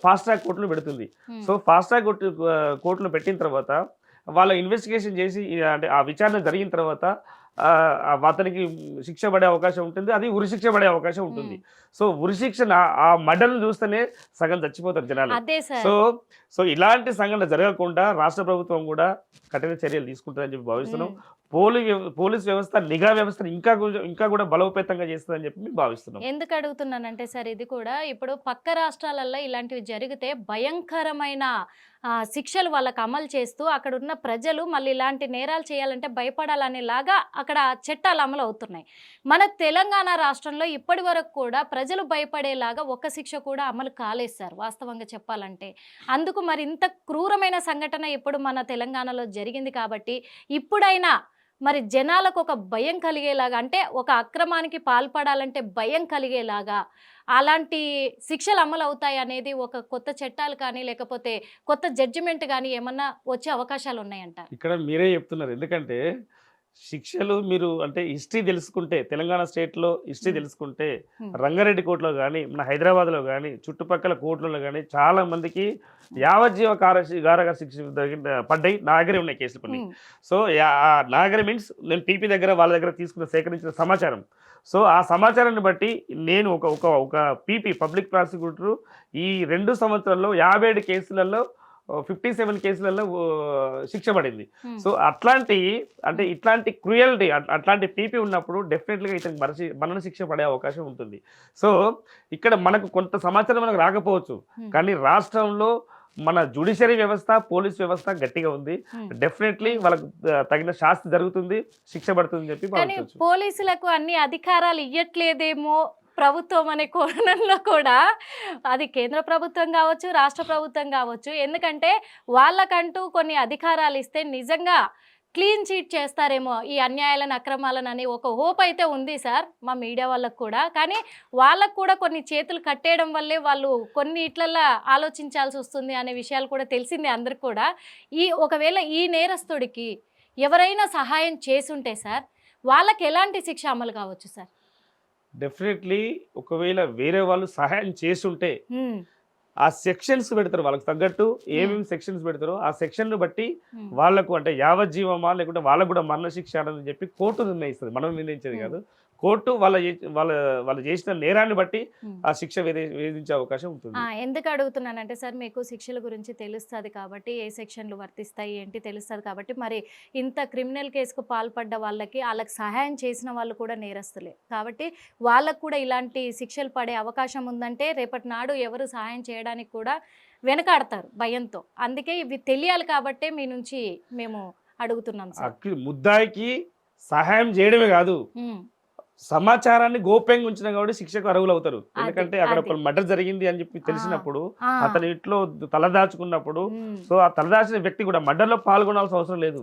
ఫాస్ట్ ట్రాక్ కోర్టులో పెడుతుంది. ఉమ్, సో ఫాస్ట్ ట్రాక్ కోర్టులో పెట్టిన తర్వాత వాళ్ళ ఇన్వెస్టిగేషన్ చేసి అంటే ఆ విచారణ జరిగిన తర్వాత అతనికి శిక్ష పడే అవకాశం ఉంటుంది, అది ఉరిశిక్ష పడే అవకాశం ఉంటుంది. సో ఉరిశిక్ష ఆ మర్డర్ను చూస్తేనే సగం చచ్చిపోతారు జనాలు. అదే సార్. సో సో ఇలాంటి సంఘటన జరగకుండా రాష్ట్ర ప్రభుత్వం కూడా కఠిన చర్యలు తీసుకుంటుందని చెప్పి భావిస్తున్నాం. ఉమ్. పోలీస్ వ్యవస్థ, నిఘా వ్యవస్థను ఇంకా కూడా బలోపేతంగా చేస్తుందని చెప్పి మేము భావిస్తున్నాం. ఎందుకు అడుగుతున్నానంటే సార్, ఇది కూడా ఇప్పుడు పక్క రాష్ట్రాలలో ఇలాంటివి జరిగితే భయంకరమైన శిక్షలు వాళ్ళకి అమలు చేస్తూ అక్కడ ఉన్న ప్రజలు మళ్ళీ ఇలాంటి నేరాలు చేయాలంటే భయపడాలనేలాగా అక్కడ చట్టాలు అమలు అవుతున్నాయి. మన తెలంగాణ రాష్ట్రంలో ఇప్పటి వరకు కూడా ప్రజలు భయపడేలాగా ఒక్క శిక్ష కూడా అమలు కాలేదు సార్, వాస్తవంగా చెప్పాలంటే. అందుకు మరి ఇంత క్రూరమైన సంఘటన ఇప్పుడు మన తెలంగాణలో జరిగింది కాబట్టి ఇప్పుడైనా మరి జనాలకు ఒక భయం కలిగేలాగా, అంటే ఒక అక్రమానికి పాల్పడాలంటే భయం కలిగేలాగా అలాంటి శిక్షలు అమలు అవుతాయి అనేది ఒక కొత్త చట్టాలు కానీ లేకపోతే కొత్త జడ్జిమెంట్ కానీ ఏమన్నా వచ్చే అవకాశాలు ఉన్నాయంటారు? ఇక్కడ మీరే చెప్తున్నారు. ఎందుకంటే శిక్షలు మీరు అంటే హిస్టరీ తెలుసుకుంటే, తెలంగాణ స్టేట్లో హిస్టరీ తెలుసుకుంటే రంగారెడ్డి కోర్టులో కానీ, మన హైదరాబాద్లో కానీ, చుట్టుపక్కల కోర్టులలో కానీ చాలా మందికి యావజ్జీవ కారాగార శిక్ష పడ్డాయి. నా దగ్గరే ఉన్నాయి కేసులు కొన్ని. సో నా దగ్గర మీన్స్ నేను పీపీ దగ్గర వాళ్ళ దగ్గర సేకరించిన సమాచారం. సో ఆ సమాచారాన్ని బట్టి నేను ఒక పీపీ పబ్లిక్ ప్రాసిక్యూటర్ ఈ 2 సంవత్సరాల్లో 57 కేసులలో 57 కేసులలో శిక్ష పడింది. సో ఇట్లాంటి క్రూయల్టీ, అట్లాంటి పీపీ ఉన్నప్పుడు డెఫినెట్లీగా ఇతనికి మరణ శిక్ష పడే అవకాశం ఉంటుంది. సో ఇక్కడ మనకు కొంత సమాచారం మనకు రాకపోవచ్చు, కానీ రాష్ట్రంలో మన జ్యుడిషియరీ వ్యవస్థ, పోలీస్ వ్యవస్థ గట్టిగా ఉంది. డెఫినెట్లీ వాళ్ళకు తగిన శాస్తి జరుగుతుంది, శిక్ష పడుతుంది చెప్పి భావించవచ్చు. పోలీసులకు అన్ని అధికారాలు ఇవ్వట్లేదేమో ప్రభుత్వం అనే కోణంలో కూడా, అది కేంద్ర ప్రభుత్వం కావచ్చు, రాష్ట్ర ప్రభుత్వం కావచ్చు, ఎందుకంటే వాళ్ళకంటూ కొన్ని అధికారాలు ఇస్తే నిజంగా క్లీన్ చీట్ చేస్తారేమో ఈ అన్యాయాలను, అక్రమాలను అని ఒక హోప్ అయితే ఉంది సార్ మా మీడియా వాళ్ళకు కూడా. కానీ వాళ్ళకు కూడా కొన్ని చేతులు కట్టేయడం వల్లే వాళ్ళు కొన్ని ఇట్లల్లా ఆలోచించాల్సి వస్తుంది అనే విషయాలు కూడా తెలిసింది అందరికి కూడా. ఒకవేళ ఈ నేరస్తుడికి ఎవరైనా సహాయం చేసుంటే సార్ వాళ్ళకి ఎలాంటి శిక్ష అమలు కావచ్చు సార్? డెఫినెట్లీ ఒకవేళ వేరే వాళ్ళు సహాయం చేస్తుంటే ఆ సెక్షన్స్ పెడతారు, వాళ్ళకి తగ్గట్టు ఏమేమి సెక్షన్స్ పెడతారో ఆ సెక్షన్ను బట్టి వాళ్ళకు అంటే యావజ్జీవమా లేకుంటే వాళ్ళకు కూడా మరణ శిక్ష అని చెప్పి కోర్టు నిర్ణయిస్తుంది, మనం నిర్ణయించేది కాదు. కోర్టు వాళ్ళు చేసిన నేరాన్ని బట్టి ఆ శిక్ష విధించే అవకాశం ఉంటుంది. ఎందుకు అడుగుతున్నానంటే సార్, మీకు శిక్షల గురించి తెలుస్తుంది కాబట్టి, ఏ సెక్షన్లు వర్తిస్తాయి ఏంటి తెలుస్తుంది కాబట్టి, మరి ఇంత క్రిమినల్ కేసుకు పాల్పడ్డ వాళ్ళకి సహాయం చేసిన వాళ్ళు కూడా నేరస్తులే కాబట్టి వాళ్ళకు కూడా ఇలాంటి శిక్షలు పడే అవకాశం ఉందంటే రేపటి నాడు ఎవరు సహాయం చేయడానికి కూడా వెనకాడతారు భయంతో. అందుకే ఇవి తెలియాలి కాబట్టే మీ నుంచి మేము అడుగుతున్నాం సార్. ముద్దాయికి సహాయం చేయడమే కాదు, సమాచారాన్ని గోప్యంగా ఉంచిన కాబట్టి శిక్షకు అర్హులు అవుతారు. ఎందుకంటే అక్కడ ఒక మర్డర్ జరిగింది అని చెప్పి తెలిసినప్పుడు, అతని ఇంట్లో తలదాచుకున్నప్పుడు, సో ఆ తలదాచిన వ్యక్తి కూడా మర్డర్ లో పాల్గొనాల్సిన అవసరం లేదు.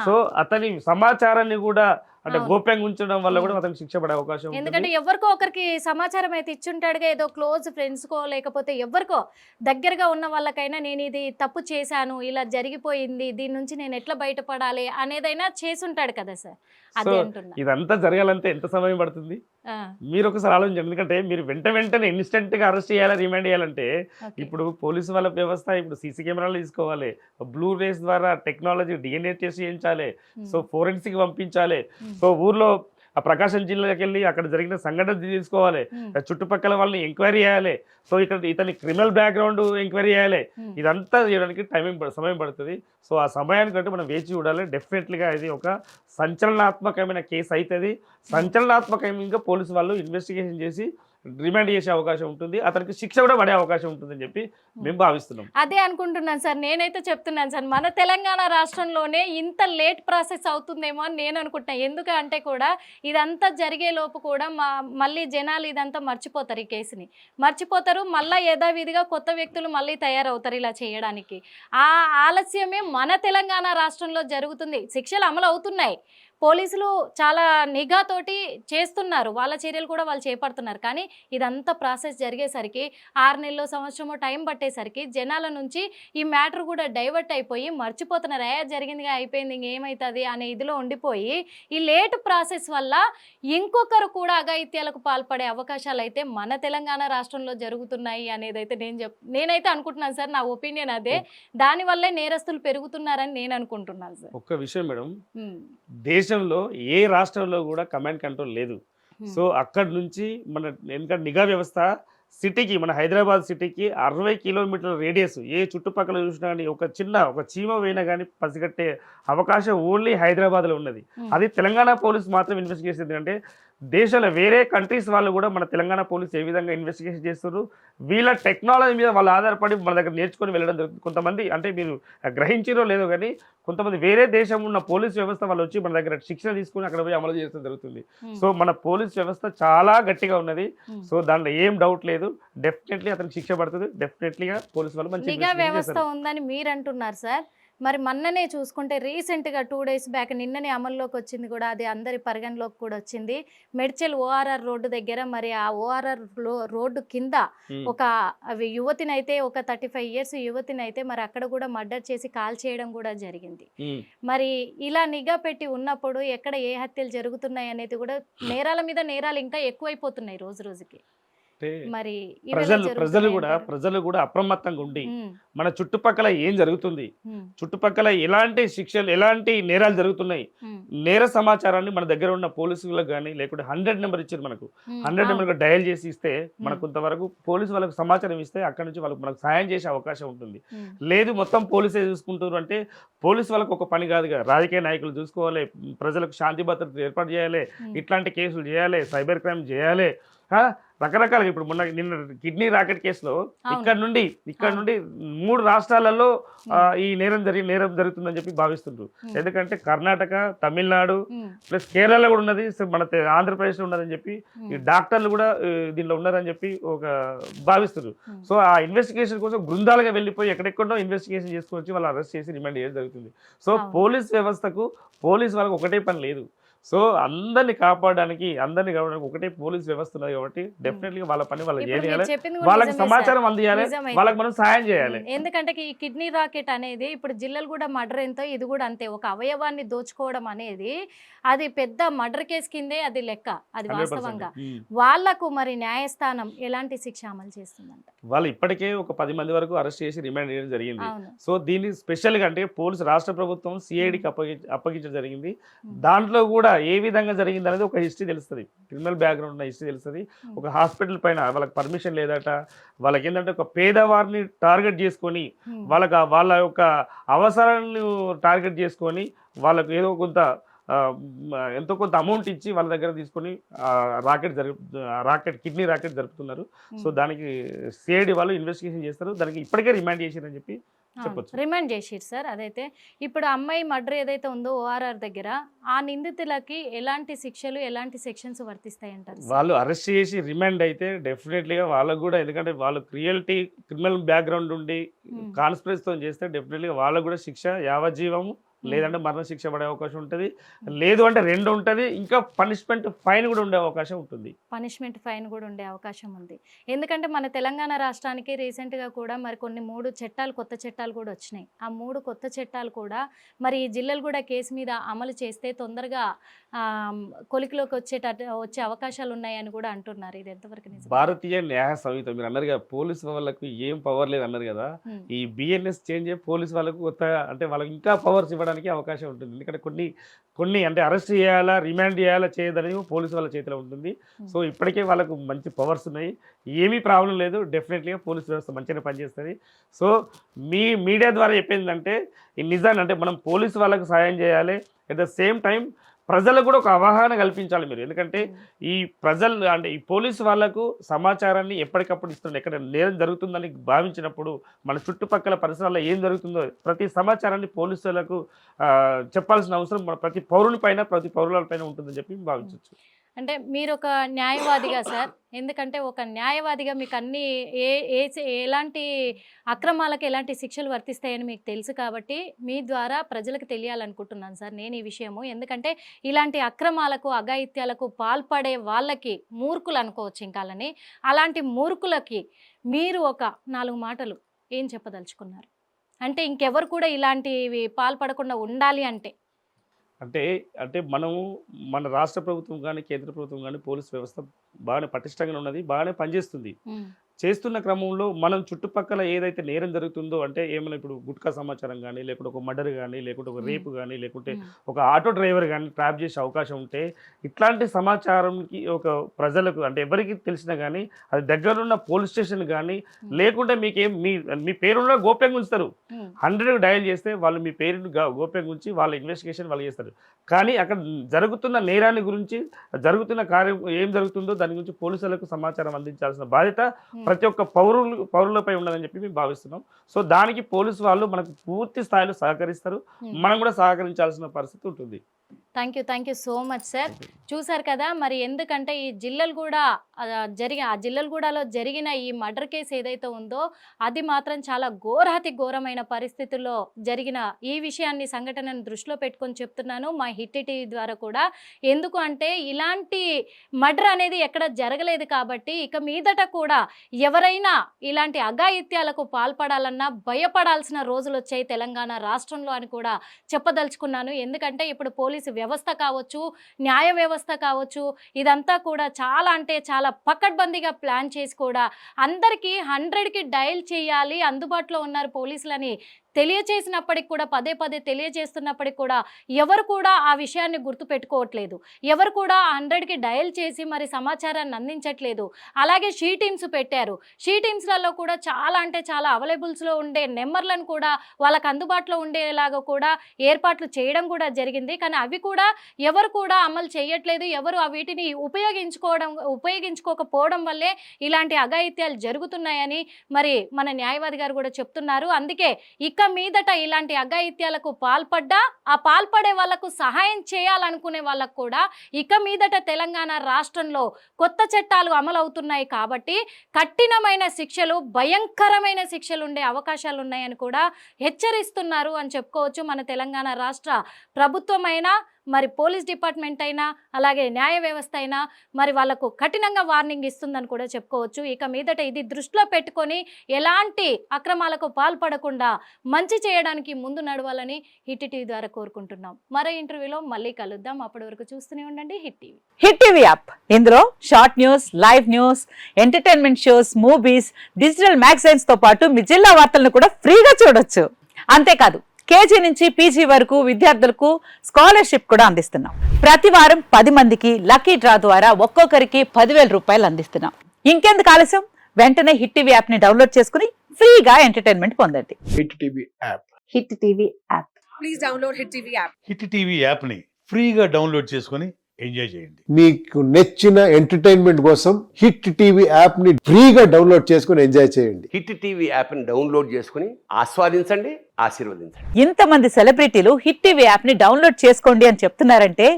సో అతని సమాచారాన్ని కూడా అంటే గోప్యంగా ఉంచడం వల్ల కూడా అతనికి శిక్ష పడే అవకాశం ఉంది. ఎందుకంటే ఎవరికో ఒకరికి సమాచారం అయితే ఇచ్చుంటాడుగా, ఏదో క్లోజ్ ఫ్రెండ్స్కో లేకపోతే ఎవరికో దగ్గరగా ఉన్న వాళ్ళకైనా నేను ఇది తప్పు చేశాను, ఇలా జరిగిపోయింది, దీని నుంచి నేను ఎట్లా బయటపడాలి అనేదైనా చేసుంటాడు కదా సార్. అదే అంటున్నా. ఇదంతా జరగాలంటే ఎంత సమయం పడుతుంది మీరు ఒకసారి ఆలోచించండి. ఎందుకంటే మీరు వెంటనే ఇన్స్టెంట్ గా అరెస్ట్ చేయాలి, రిమాండ్ చేయాలంటే ఇప్పుడు పోలీసు వాళ్ళ వ్యవస్థ ఇప్పుడు సీసీ కెమెరాలు తీసుకోవాలి, బ్లూ రేస్ ద్వారా టెక్నాలజీ DNA టెస్ట్ చేయించాలి, సో ఫోరెన్సిక్ పంపించాలి, సో ఊర్లో ఆ ప్రకాశం జిల్లాకి వెళ్ళి అక్కడ జరిగిన సంఘటన తీసుకోవాలి, చుట్టుపక్కల వాళ్ళని ఎంక్వైరీ చేయాలి, సో ఇక్కడ ఇతని క్రిమినల్ బ్యాక్గ్రౌండ్ ఎంక్వైరీ చేయాలి. ఇదంతా చేయడానికి సమయం పడుతుంది. సో ఆ సమయానికి అంటే మనం వేచి చూడాలి. డెఫినెట్లీగా ఇది ఒక సంచలనాత్మకమైన కేసు అవుతుంది. సంచలనాత్మకంగా పోలీసు వాళ్ళు ఇన్వెస్టిగేషన్ చేసి రిమాండ్ చేసే అవకాశం ఉంటుంది, అతనికి శిక్ష కూడా పడే అవకాశం ఉంటుందని చెప్పి మేము భావిస్తున్నాం. అదే అనుకుంటున్నాను సార్, నేనైతే చెప్తున్నాను సార్, మన తెలంగాణ రాష్ట్రంలోనే ఇంత లేట్ ప్రాసెస్ అవుతుందేమో అని నేను అనుకుంటున్నాను. ఎందుకంటే కూడా ఇదంతా జరిగే లోపు కూడా మళ్ళీ జనాలు ఇదంతా మర్చిపోతారు, ఈ కేసుని మర్చిపోతారు, మళ్ళీ యథావిధిగా కొత్త వ్యక్తులు మళ్ళీ తయారవుతారు ఇలా చేయడానికి. ఆ ఆలస్యమే మన తెలంగాణ రాష్ట్రంలో జరుగుతుంది. శిక్షలు అమలు అవుతున్నాయి, పోలీసులు చాలా నిఘాతోటి చేస్తున్నారు, వాళ్ళ చర్యలు కూడా వాళ్ళు చేపడుతున్నారు. కానీ ఇదంతా ప్రాసెస్ జరిగేసరికి 6 నెలలు సంవత్సరమో టైం పట్టేసరికి జనాల నుంచి ఈ మ్యాటర్ కూడా డైవర్ట్ అయిపోయి మర్చిపోతున్నారు. జరిగిందిగా అయిపోయింది ఇంకేమవుతుంది అనే ఇదిలో ఉండిపోయి ఈ లేట్ ప్రాసెస్ వల్ల ఇంకొకరు కూడా అఘాయిత్యాలకు పాల్పడే అవకాశాలు అయితే మన తెలంగాణ రాష్ట్రంలో జరుగుతున్నాయి అనేది అయితే నేనైతే అనుకుంటున్నాను సార్. నా ఒపీనియన్ అదే. దానివల్లే నేరస్తులు పెరుగుతున్నారని నేను అనుకుంటున్నాను సార్. ఒక్క విషయం మేడం, దేశంలో ఏ రాష్ట్రంలో కూడా కమాండ్ కంట్రోల్ లేదు. సో అక్కడి నుంచి మన ఎందుకంటే నిఘా వ్యవస్థ సిటీకి, మన హైదరాబాద్ సిటీకి 60 కిలోమీటర్ల రేడియస్, ఏ చుట్టుపక్కల చూసినా కానీ ఒక చీమ పోయినా కానీ పసిగట్టే అవకాశం ఓన్లీ హైదరాబాద్లో ఉన్నది. అది తెలంగాణ పోలీసు మాత్రం ఇన్వెస్టిగేషన్. ఎందుకంటే దేశంలో వేరే కంట్రీస్ వాళ్ళు కూడా మన తెలంగాణ పోలీసు ఏ విధంగా ఇన్వెస్టిగేషన్ చేస్తున్నారు, వీళ్ళ టెక్నాలజీ మీద వాళ్ళు ఆధారపడి మన దగ్గర నేర్చుకొని వెళ్ళడం జరుగుతుంది. కొంతమంది అంటే మీరు గ్రహించారో లేదో కానీ కొంతమంది వేరే దేశం ఉన్న పోలీస్ వ్యవస్థ వాళ్ళు వచ్చి మన దగ్గర శిక్షణ తీసుకుని అక్కడ పోయి అమలు చేయడం జరుగుతుంది. సో మన పోలీస్ వ్యవస్థ చాలా గట్టిగా ఉన్నది. సో దాంట్లో ఏం డౌట్ లేదు, డెఫినెట్లీ అతనికి శిక్ష పడుతుంది. డెఫినెట్లీగా పోలీసు వాళ్ళు మంచి నిఘా వ్యవస్థ ఉందని మీరు అంటున్నారు సార్. మరి మొన్ననే చూసుకుంటే రీసెంట్గా 2 days బ్యాక్ నిన్ననే అమల్లోకి వచ్చింది కూడా, అది అందరి పరిగణలోకి కూడా వచ్చింది. మెడ్చల్ ఓఆర్ఆర్ రోడ్డు దగ్గర, మరి ఆ ఓఆర్ఆర్ రోడ్డు కింద ఒక యువతినైతే, ఒక 35 years యువతినైతే మరి అక్కడ కూడా మర్డర్ చేసి కాల్ చేయడం కూడా జరిగింది. మరి ఇలా నిఘా పెట్టి ఉన్నప్పుడు ఎక్కడ ఏ హత్యలు జరుగుతున్నాయి అనేది కూడా, నేరాల మీద నేరాలు ఇంకా ఎక్కువైపోతున్నాయి రోజు రోజుకి. మరి ప్రజలు కూడా అప్రమత్తంగా ఉండి మన చుట్టుపక్కల ఏం జరుగుతుంది, చుట్టుపక్కల ఎలాంటి శిక్షలు, ఎలాంటి నేరాలు జరుగుతున్నాయి, నేర సమాచారాన్ని మన దగ్గర ఉన్న పోలీసులకు కానీ లేకుంటే 100 నెంబర్ ఇచ్చారు మనకు, 100 నెంబర్ డయల్ చేసి ఇస్తే మనకు కొంతవరకు పోలీసు వాళ్ళకి సమాచారం ఇస్తే అక్కడ నుంచి వాళ్ళకి మనకు సాయం చేసే అవకాశం ఉంటుంది. లేదు మొత్తం పోలీసే చూసుకుంటారు అంటే పోలీసు వాళ్ళకు ఒక పని కాదుగా, రాజకీయ నాయకులు చూసుకోవాలి, ప్రజలకు శాంతి భద్రత ఏర్పాటు చేయాలి, ఇట్లాంటి కేసులు చేయాలి, సైబర్ క్రైమ్ చేయాలి, రకరకాలుగా. ఇప్పుడు నిన్న కిడ్నీ రాకెట్ కేసులో ఇక్కడ నుండి 3 రాష్ట్రాలలో ఈ నేరం జరుగుతుందని చెప్పి భావిస్తుండ్రు. ఎందుకంటే కర్ణాటక, తమిళనాడు ప్లస్ కేరళ కూడా ఉన్నది, మన ఆంధ్రప్రదేశ్లో ఉన్నదని చెప్పి ఈ డాక్టర్లు కూడా దీనిలో ఉన్నారని చెప్పి ఒక భావిస్తున్నారు. సో ఆ ఇన్వెస్టిగేషన్ కోసం బృందాలుగా వెళ్ళిపోయి ఎక్కడెక్కడో ఇన్వెస్టిగేషన్ చేసుకొని వాళ్ళు అరెస్ట్ చేసి రిమాండ్ చేయడం జరుగుతుంది. సో పోలీస్ వ్యవస్థకు, పోలీస్ వాళ్ళకి ఒకటే పని లేదు. సో అందరిని కాపాడడానికి ఒకటే పోలీస్ వ్యవస్థ ఉన్నది కాబట్టి డెఫినెట్లీ వాళ్ళ పని వాళ్ళు చేయాలి, వాళ్ళకి సమాచారం అందియాలి, వాళ్ళకి మనం సాయం చేయాలి. ఎందుకంటే ఈ కిడ్నీ రాకెట్ అనేది ఇప్పుడు జిల్లలు కూడా మర్డర్ ఎంతో, ఇది కూడా అంతే. ఒక అవయవాన్ని దోచుకోవడం అనేది అది పెద్ద మర్డర్ కేసు కిందే అది లెక్క. అది వాస్తవంగా వాళ్లకు మరి న్యాయస్థానం ఎలాంటి శిక్ష అమలు చేస్తుందంట? వాళ్ళు ఇప్పటికే ఒక 10 మంది వరకు అరెస్ట్ చేసి రిమాండ్ చేయడం జరిగింది. సో దీన్ని స్పెషల్గా అంటే పోలీసు రాష్ట్ర ప్రభుత్వం సిఐడికి అప్పగించడం జరిగింది. దాంట్లో కూడా ఏ విధంగా జరిగింది అనేది ఒక హిస్టరీ తెలుస్తుంది, క్రిమినల్ బ్యాక్గ్రౌండ్ ఉన్న హిస్టరీ తెలుస్తుంది. ఒక హాస్పిటల్ పైన వాళ్ళకి పర్మిషన్ లేదట, వాళ్ళకి ఏంటంటే ఒక పేదవారిని టార్గెట్ చేసుకొని వాళ్ళ యొక్క అవసరాలను టార్గెట్ చేసుకొని వాళ్ళకు ఎంతో కొంత అమౌంట్ ఇచ్చి వాళ్ళ దగ్గర తీసుకొని కిడ్నీ రాకెట్ జరుపుతున్నారు. సో దానికి సిఐడి వాళ్ళు ఇన్వెస్టిగేషన్ చేస్తారు, దానికి ఇప్పటికే రిమాండ్ చేశారని చెప్పి చెప్పొచ్చు. రిమాండ్ చేసిరు సార్. అదైతే ఇప్పుడు అమ్మాయి మర్డర్ ఏదైతే ఉందో ఓఆర్ఆర్ దగ్గర, ఆ నిందితులకి ఎలాంటి శిక్షలు, ఎలాంటి సెక్షన్స్ వర్తిస్తాయి అంటారు? వాళ్ళు అరెస్ట్ చేసి రిమాండ్ అయితే డెఫినెట్లీగా వాళ్ళకు కూడా, ఎందుకంటే వాళ్ళు క్రిమినల్ బ్యాక్గ్రౌండ్ ఉండి కాన్స్పిరసీతో చేస్తే డెఫినెట్లీగా వాళ్ళకు కూడా శిక్ష యావజ్జీవము, లేదంటే మరణ శిక్ష పడే అవకాశం ఉంటుంది, లేదు అంటే 2 ఉంటుంది, ఇంకా పనిష్మెంట్ ఫైన్ కూడా ఉండే అవకాశం ఉంటుంది. పనిష్మెంట్ ఫైన్ కూడా ఉండే అవకాశం ఉంది. ఎందుకంటే మన తెలంగాణ రాష్ట్రానికి రీసెంట్గా కూడా మరి కొన్ని 3 కొత్త చట్టాలు కూడా వచ్చినాయి. ఆ 3 కొత్త చట్టాలు కూడా మరి ఈ జిల్లలు కూడా కేసు మీద అమలు చేస్తే తొందరగా కొలికిలోకి వచ్చే అవకాశాలు ఉన్నాయని కూడా అంటున్నారు. ఇది ఎంతవరకు నిజం? భారతీయ న్యాయ సంహిత మీరు అన్నారు కదా, పోలీసు వాళ్ళకు ఏం పవర్ లేదు అన్నారు కదా, ఈ బిఎన్ఎస్ చేంజ్ పోలీసు వాళ్ళకు కొత్తగా అంటే వాళ్ళకి ఇంకా పవర్స్ ఇవ్వడానికి అవకాశం ఉంటుంది. ఎందుకంటే కొన్ని అంటే అరెస్ట్ చేయాలా, రిమాండ్ చేయాలా, చేయదనేది పోలీసు వాళ్ళ చేతిలో ఉంటుంది. సో ఇప్పటికే వాళ్ళకు మంచి పవర్స్ ఉన్నాయి, ఏమీ ప్రాబ్లం లేదు. డెఫినెట్లీగా పోలీసు వ్యవస్థ మంచిగా పనిచేస్తుంది. సో మీడియా ద్వారా చెప్పిందంటే ఈ నిజాన్ని, అంటే మనం పోలీసు వాళ్ళకు సాయం చేయాలి, అట్ ద సేమ్ టైం ప్రజలకు కూడా ఒక అవగాహన కల్పించాలి మీరు. ఎందుకంటే ఈ ప్రజలు అంటే ఈ పోలీసు వాళ్ళకు సమాచారాన్ని ఎప్పటికప్పుడు ఇస్తుంది. ఎక్కడ నేరం జరుగుతుందని భావించినప్పుడు మన చుట్టుపక్కల పరిసరాల్లో ఏం జరుగుతుందో ప్రతి సమాచారాన్ని పోలీసులకు చెప్పాల్సిన అవసరం ప్రతి పౌరుని పైన, ప్రతి పౌరుల పైన ఉంటుందని చెప్పి భావించవచ్చు. అంటే మీరు ఒక న్యాయవాదిగా సార్, ఎందుకంటే ఒక న్యాయవాదిగా మీకు అన్ని ఏ ఏ ఎలాంటి అక్రమాలకు ఎలాంటి శిక్షలు వర్తిస్తాయని మీకు తెలుసు కాబట్టి మీ ద్వారా ప్రజలకు తెలియాలనుకుంటున్నాను సార్ నేను ఈ విషయము. ఎందుకంటే ఇలాంటి అక్రమాలకు అఘాయిత్యాలకు పాల్పడే వాళ్ళకి మూర్ఖులు అనుకోవచ్చు ఇంకాలని, అలాంటి మూర్ఖులకి మీరు ఒక 4 మాటలు ఏం చెప్పదలుచుకున్నారు? అంటే ఇంకెవరు కూడా ఇలాంటివి పాల్పడకుండా ఉండాలి అంటే అంటే మనము మన రాష్ట్ర ప్రభుత్వం కానీ కేంద్ర ప్రభుత్వం కానీ పోలీస్ వ్యవస్థ బాగానే పటిష్టంగా ఉన్నది, బాగానే పనిచేస్తుంది. చేస్తున్న క్రమంలో మనం చుట్టుపక్కల ఏదైతే నేరం జరుగుతుందో, అంటే ఏమైనా ఇప్పుడు గుట్కా సమాచారం కానీ, లేకుంటే ఒక మర్డర్ కానీ, లేకుంటే ఒక రేపు కానీ, లేకుంటే ఒక ఆటో డ్రైవర్ కానీ ట్రాప్ చేసే అవకాశం ఉంటే, ఇట్లాంటి సమాచారంకి ఒక ప్రజలకు అంటే ఎవరికి తెలిసినా కానీ అది దగ్గరున్న పోలీస్ స్టేషన్ కానీ, లేకుంటే మీకేం మీ పేరున్న గోప్యంగా ఉంచుతారు. 100 డయల్ చేస్తే వాళ్ళు మీ పేరును గోప్యంగా ఉంచి వాళ్ళ ఇన్వెస్టిగేషన్ వాళ్ళు చేస్తారు. కానీ అక్కడ జరుగుతున్న నేరాన్ని గురించి, జరుగుతున్న కార్యం ఏం జరుగుతుందో దాని గురించి పోలీసులకు సమాచారం అందించాల్సిన బాధ్యత ప్రతి ఒక్క పౌరులపై ఉన్నదని చెప్పి మేము భావిస్తున్నాం. సో దానికి పోలీసు వాళ్ళు మనకు పూర్తి స్థాయిలో సహకరిస్తారు, మనం కూడా సహకరించాల్సిన పరిస్థితి ఉంటుంది. Thank you so much sir. చూసారు కదా మరి, ఎందుకంటే ఈ జిల్లెలగూడలో జరిగిన ఈ మర్డర్ కేసు ఏదైతే ఉందో అది మాత్రం చాలా ఘోరాతి ఘోరమైన పరిస్థితుల్లో జరిగిన ఈ విషయాన్ని సంఘటనను దృష్టిలో పెట్టుకొని చెప్తున్నాను మా హిట్ టీవీ ద్వారా కూడా. ఎందుకు అంటే ఇలాంటి మర్డర్ అనేది ఎక్కడ జరగలేదు కాబట్టి ఇక మీదట కూడా ఎవరైనా ఇలాంటి అఘాయిత్యాలకు పాల్పడాలన్నా భయపడాల్సిన రోజులు వచ్చాయి తెలంగాణ రాష్ట్రంలో అని కూడా చెప్పదలుచుకున్నాను. ఎందుకంటే ఇప్పుడు పోలీసు వ్యవస్థ కావచ్చు, న్యాయ వ్యవస్థ కావచ్చు, ఇదంతా కూడా చాలా అంటే చాలా పకడ్బందీగా ప్లాన్ చేసి కూడా అందరికీ 100కి డయల్ చేయాలి, అందుబాటులో ఉన్నారు పోలీసులని తెలియచేసినప్పటికి కూడా, పదే తెలియజేస్తున్నప్పటికి కూడా ఎవరు కూడా ఆ విషయాన్ని గుర్తుపెట్టుకోవట్లేదు. ఎవరు కూడా 100కి డయల్ చేసి మరి సమాచారాన్ని అందించట్లేదు. అలాగే షీ టీమ్స్ పెట్టారు. షీ టీమ్స్లలో కూడా చాలా అంటే చాలా అవైలబుల్స్లో ఉండే నెంబర్లను కూడా వాళ్ళకు అందుబాటులో ఉండేలాగా కూడా ఏర్పాట్లు చేయడం కూడా జరిగింది. కానీ అవి కూడా ఎవరు కూడా అమలు చేయట్లేదు. ఎవరు వీటిని ఉపయోగించుకోకపోవడం వల్లే ఇలాంటి అఘాయిత్యాలు జరుగుతున్నాయని మరి మన న్యాయవాది గారు కూడా చెప్తున్నారు. అందుకే ఇక మీదట ఇలాంటి అఘాయిత్యాలకు పాల్పడ్డా ఆ పాల్పడే వాళ్లకు సహాయం చేయాలనుకునే వాళ్ళకు కూడా ఇక మీదట తెలంగాణ రాష్ట్రంలో కొత్త చట్టాలు అమలు అవుతున్నాయి కాబట్టి కఠినమైన శిక్షలు, భయంకరమైన శిక్షలు ఉండే అవకాశాలు ఉన్నాయని కూడా హెచ్చరిస్తున్నారు అని చెప్పుకోవచ్చు. మన తెలంగాణ రాష్ట్ర ప్రభుత్వమైనా మరి పోలీస్ డిపార్ట్మెంట్ అయినా అలాగే న్యాయ వ్యవస్థ అయినా మరి వాళ్ళకు కఠినంగా వార్నింగ్ ఇస్తుందని కూడా చెప్పుకోవచ్చు. ఇక మీదట ఇది దృష్టిలో పెట్టుకొని ఎలాంటి అక్రమాలకు పాల్పడకుండా మంచి చేయడానికి ముందు నడవాలని హిట్ టీవీ ద్వారా కోరుకుంటున్నాం. మరో ఇంటర్వ్యూలో మళ్ళీ కలుద్దాం. అప్పటి వరకు చూస్తూనే ఉండండి hit TV. Hit TV app, ఇందులో short news, live news, entertainment shows, movies, digital magazines తో పాటు మీ జిల్లా వార్తలను కూడా ఫ్రీగా చూడొచ్చు. అంతేకాదు కేజీ నుంచి పీజీ వరకు విద్యార్థులకు స్కాలర్షిప్ కూడా అందిస్తున్నాం. ప్రతి వారం 10 మందికి లక్కీ డ్రా ద్వారా ఒక్కొక్కరికి 10,000 రూపాయలు అందిస్తున్నాం. ఇంకెందుకు ఆలస్యం, వెంటనే హిట్ టీవీ యాప్ ని డౌన్లోడ్ చేసుకుని ఫ్రీగా ఎంటర్టైన్మెంట్ పొందండి. Hit TV app. Hit TV app. Please download hit TV app. Hit TV app ని ఫ్రీగా డౌన్లోడ్ చేసుకుని ఎంజాయ్ చేయండి. మీకు నచ్చిన ఎంటర్టైన్మెంట్ కోసం హిట్ టీవీ యాప్ ని ఫ్రీగా డౌన్లోడ్ చేసుకుని ఎంజాయ్ చేయండి. హిట్ టీవీ యాప్ ని డౌన్లోడ్ చేసుకుని ఆస్వాదించండి, ఆశీర్వదించండి. ఇంతమంది సెలబ్రిటీలు హిట్ టీవీ యాప్ ని డౌన్లోడ్ చేసుకోండి అని చెప్తున్నారంటే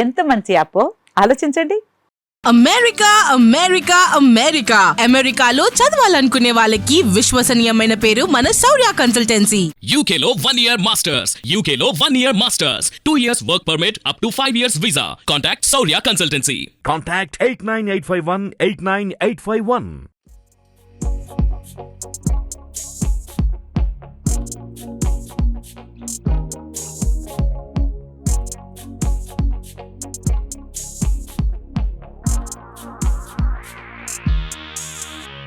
ఎంత మంచి యాప్ ఆలోచించండి. అమెరికా అమెరికా అమెరికా అమెరికాలో చదవాలనుకునే వాళ్ళకి విశ్వసనీయమైన పేరు మన శౌర్య కన్సల్టెన్సీ. UK లో 1 year masters. UK లో 1 year masters. 2 years work permit up to 5 years visa. Contact Saurya Consultancy. Contact 89851 89851.